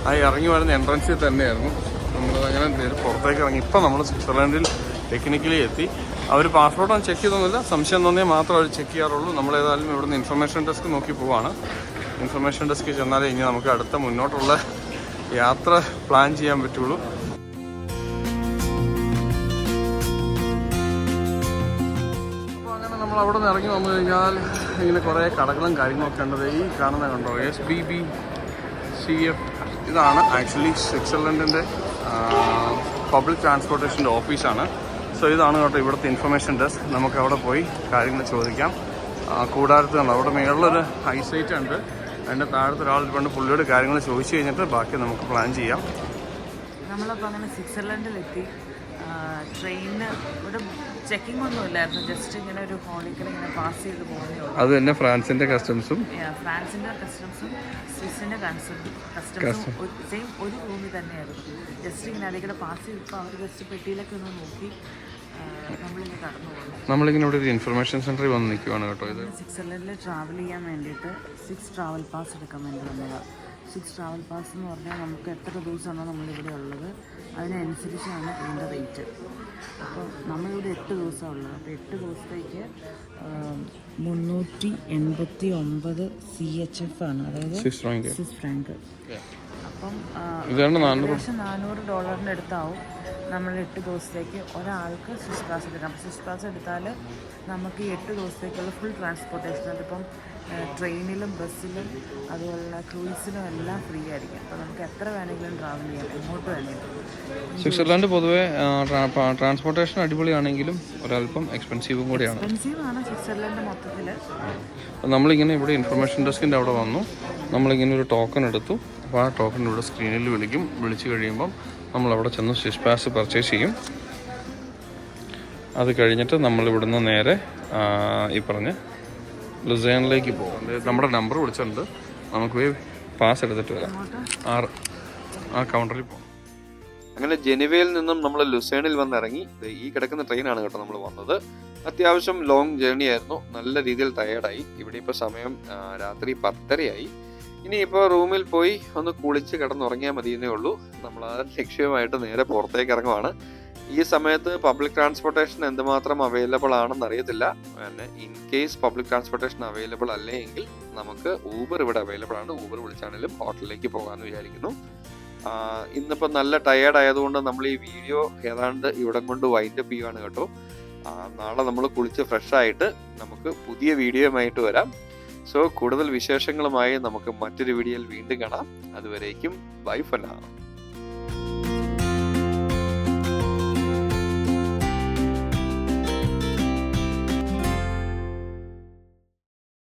ആയി ഇറങ്ങി വരുന്ന എൻട്രൻസിൽ തന്നെയായിരുന്നു. നമ്മളങ്ങനെ പുറത്തേക്ക് ഇറങ്ങി. ഇപ്പം നമ്മൾ സ്വിറ്റ്സർലൻഡിൽ ടെക്നിക്കലി എത്തി. അവർ പാസ്പോർട്ടൊന്നും ചെക്ക് ചെയ്തൊന്നുമില്ല, സംശയം തോന്നിയാൽ മാത്രം അവർ ചെക്ക് ചെയ്യാറുള്ളൂ. നമ്മളേതായാലും ഇവിടുന്ന് ഇൻഫർമേഷൻ ഡെസ്ക് നോക്കി പോവാണ്. ഇൻഫർമേഷൻ ഡെസ്കിൽ ചെന്നാലേ ഇനി നമുക്ക് അടുത്ത മുന്നോട്ടുള്ള യാത്ര പ്ലാൻ ചെയ്യാൻ പറ്റുള്ളൂ. അപ്പോൾ അങ്ങനെ നമ്മൾ അവിടെ നിന്ന് ഇറങ്ങി വന്നു കഴിഞ്ഞാൽ ഇങ്ങനെ കുറേ കടകളും കാര്യങ്ങളൊക്കെ ഉണ്ടത്. ഈ കാണുന്ന കണ്ടോ, SBBCF. ഇതാണ് ആക്ച്വലി സ്വിറ്റ്സർലൻഡിൻ്റെ പബ്ലിക് ട്രാൻസ്പോർട്ടേഷൻ്റെ ഓഫീസാണ്. സോ ഇതാണ് കേട്ടോ ഇവിടുത്തെ ഇൻഫർമേഷൻ ഡെസ്ക്. നമുക്ക് അവിടെ പോയി കാര്യങ്ങൾ ചോദിക്കാം. കൂടാരത്ത് കണ്ടോ അവിടെ മേളിലൊരു ഐസൈറ്റ് ഉണ്ട്, അതിൻ്റെ താഴത്തെ ഒരാൾ പണ്ട് പുള്ളിയോട് കാര്യങ്ങൾ ചോദിച്ചു കഴിഞ്ഞിട്ട് ബാക്കി നമുക്ക് പ്ലാൻ ചെയ്യാം. നമ്മളപ്പോൾ അങ്ങനെ സ്വിറ്റ്സർലൻഡിലെത്തി. ട്രെയിനിന് ഇവിടെ ചെക്കിംഗ് ഒന്നും ഇല്ലായിരുന്നു, ജസ്റ്റ് ഇങ്ങനെ ഒരു ഹോളിക്കൽ ഇങ്ങനെ പാസ് ചെയ്ത് പോകുന്നേ ഉള്ളൂ. അത് തന്നെ ഫ്രാൻസിൻ്റെ കസ്റ്റംസും ഫ്രാൻസിൻ്റെ കസ്റ്റംസും സ്വിസ്സിൻ്റെ കസ്റ്റംസും സെയിം ഒരു റൂമിൽ തന്നെയായിരുന്നു. ജസ്റ്റ് ഇങ്ങനെ അതിൽ പാസ് ചെയ്തപ്പോൾ അവർ ജസ്റ്റ് പെട്ടിയിലൊക്കെ ഒന്ന് നോക്കി നമ്മളിങ്ങനെ കടന്നു പോകുന്നു. നമ്മളിങ്ങനെ ഇവിടെ ഒരു ഇൻഫർമേഷൻ സെൻറ്ററിൽ വന്ന് നിൽക്കുവാണ് കേട്ടോ. ഇത് സ്വിറ്റ്സർലൻഡിൽ ട്രാവൽ ചെയ്യാൻ വേണ്ടിയിട്ട് 6 ട്രാവൽ പാസ് എടുക്കാൻ വേണ്ടി വന്നതാണ്. 6 ട്രാവൽ പാസ് എന്ന് പറഞ്ഞാൽ നമുക്ക് എത്ര ദിവസമാണോ നമ്മളിവിടെ ഉള്ളത് അതിനനുസരിച്ചാണ് ഇതിൻ്റെ റേറ്റ്. അപ്പോൾ നമ്മളിവിടെ 8 ദിവസമാണ് ഉള്ളത്. അപ്പോൾ 8 ദിവസത്തേക്ക് 389 CHF ആണ്, അതായത് സ്വിസ് ഫ്രാങ്ക്. അപ്പം ഏകദേശം $400 അടുത്താവും നമ്മൾ 8 ദിവസത്തേക്ക് ഒരാൾക്ക് സ്വിസ് ക്ലാസ് എടുക്കാം. സ്വിസ് ക്ലാസ് എടുത്താൽ നമുക്ക് ഈ 8 ദിവസത്തേക്കുള്ള ഫുൾ ട്രാൻസ്പോർട്ടേഷൻ, അതിപ്പം ട്രെയിനിലും ബസ്സിലും അതുപോലെ ക്രൂയിസിലും എല്ലാം ഫ്രീ ആയിരിക്കും. അപ്പോൾ നമുക്ക് എത്ര വേണമെങ്കിലും ട്രാവൽ ചെയ്യാം, എങ്ങോട്ട് വേണമെങ്കിലും. സ്വിറ്റ്സർലൻഡ് പൊതുവെ ട്രാൻസ്പോർട്ടേഷൻ അടിപൊളിയാണെങ്കിലും ഒരല്പം എക്സ്പെൻസീവും കൂടിയാണ്. എക്സ്പെൻസീവാണ് സ്വിറ്റ്സർലൻഡ് മൊത്തത്തിൽ. നമ്മളിങ്ങനെ ഇവിടെ ഇൻഫർമേഷൻ ഡെസ്കിൻ്റെ അവിടെ വന്നു, നമ്മളിങ്ങനെ ഒരു ടോക്കൺ എടുത്തു. അപ്പോൾ ആ ടോക്കൺ ഇവിടെ സ്ക്രീനിൽ വിളിക്കും. വിളിച്ച് കഴിയുമ്പം നമ്മളവിടെ ചെന്ന് സ്വിസ് പാസ് പർച്ചേസ് ചെയ്യും. അത് കഴിഞ്ഞിട്ട് നമ്മളിവിടുന്ന് നേരെ ഈ പറഞ്ഞ് ലുസേണിലേക്ക് പോകും. നമ്മുടെ നമ്പർ വിളിച്ചിട്ടുണ്ട്, നമുക്ക് പോയി പാസ് എടുത്തിട്ട് വരാം. ആ കൗണ്ടറിൽ പോകും. അങ്ങനെ ജനീവയിൽ നിന്നും നമ്മൾ ലുസേണിൽ വന്നിറങ്ങി. ഈ കിടക്കുന്ന ട്രെയിനാണ് കേട്ടോ നമ്മൾ വന്നത്. അത്യാവശ്യം ലോങ് ജേർണി ആയിരുന്നു, നല്ല രീതിയിൽ ടയേർഡായി. ഇവിടെ ഇപ്പോൾ സമയം രാത്രി 10:30 ഇനിയിപ്പോൾ റൂമിൽ പോയി ഒന്ന് കുളിച്ച് കിടന്നുറങ്ങിയാൽ മതിയെന്നേ ഉള്ളൂ. നമ്മൾ ആ ലക്ഷ്യമായിട്ട് നേരെ പുറത്തേക്ക് ഇറങ്ങുവാണ്. ഈ സമയത്ത് പബ്ലിക് ട്രാൻസ്പോർട്ടേഷൻ എന്തുമാത്രം അവൈലബിൾ ആണെന്ന് അറിയത്തില്ല. പിന്നെ in case public transportation available അല്ലേ എങ്കിൽ നമുക്ക് ഊബർ ഇവിടെ അവൈലബിൾ ആണ്. ഊബർ വിളിച്ചാണെങ്കിലും ഹോട്ടലിലേക്ക് പോകാമെന്ന് വിചാരിക്കുന്നു. ഇന്നിപ്പോൾ നല്ല ടയേർഡ് ആയതുകൊണ്ട് നമ്മൾ ഈ വീഡിയോ ഏതാണ്ട് ഇവിടം കൊണ്ട് വൈൻഡപ്പ് ചെയ്യുവാണ് കേട്ടോ. നാളെ നമ്മൾ കുളിച്ച് ഫ്രഷ് ആയിട്ട് നമുക്ക് പുതിയ വീഡിയോയുമായിട്ട് വരാം. സോ കൂടുതൽ വിശേഷങ്ങളുമായി നമുക്ക് മറ്റൊരു വീഡിയോയിൽ വീണ്ടും കാണാം. അതുവരേക്കും ബൈ ഫോർ നൗ.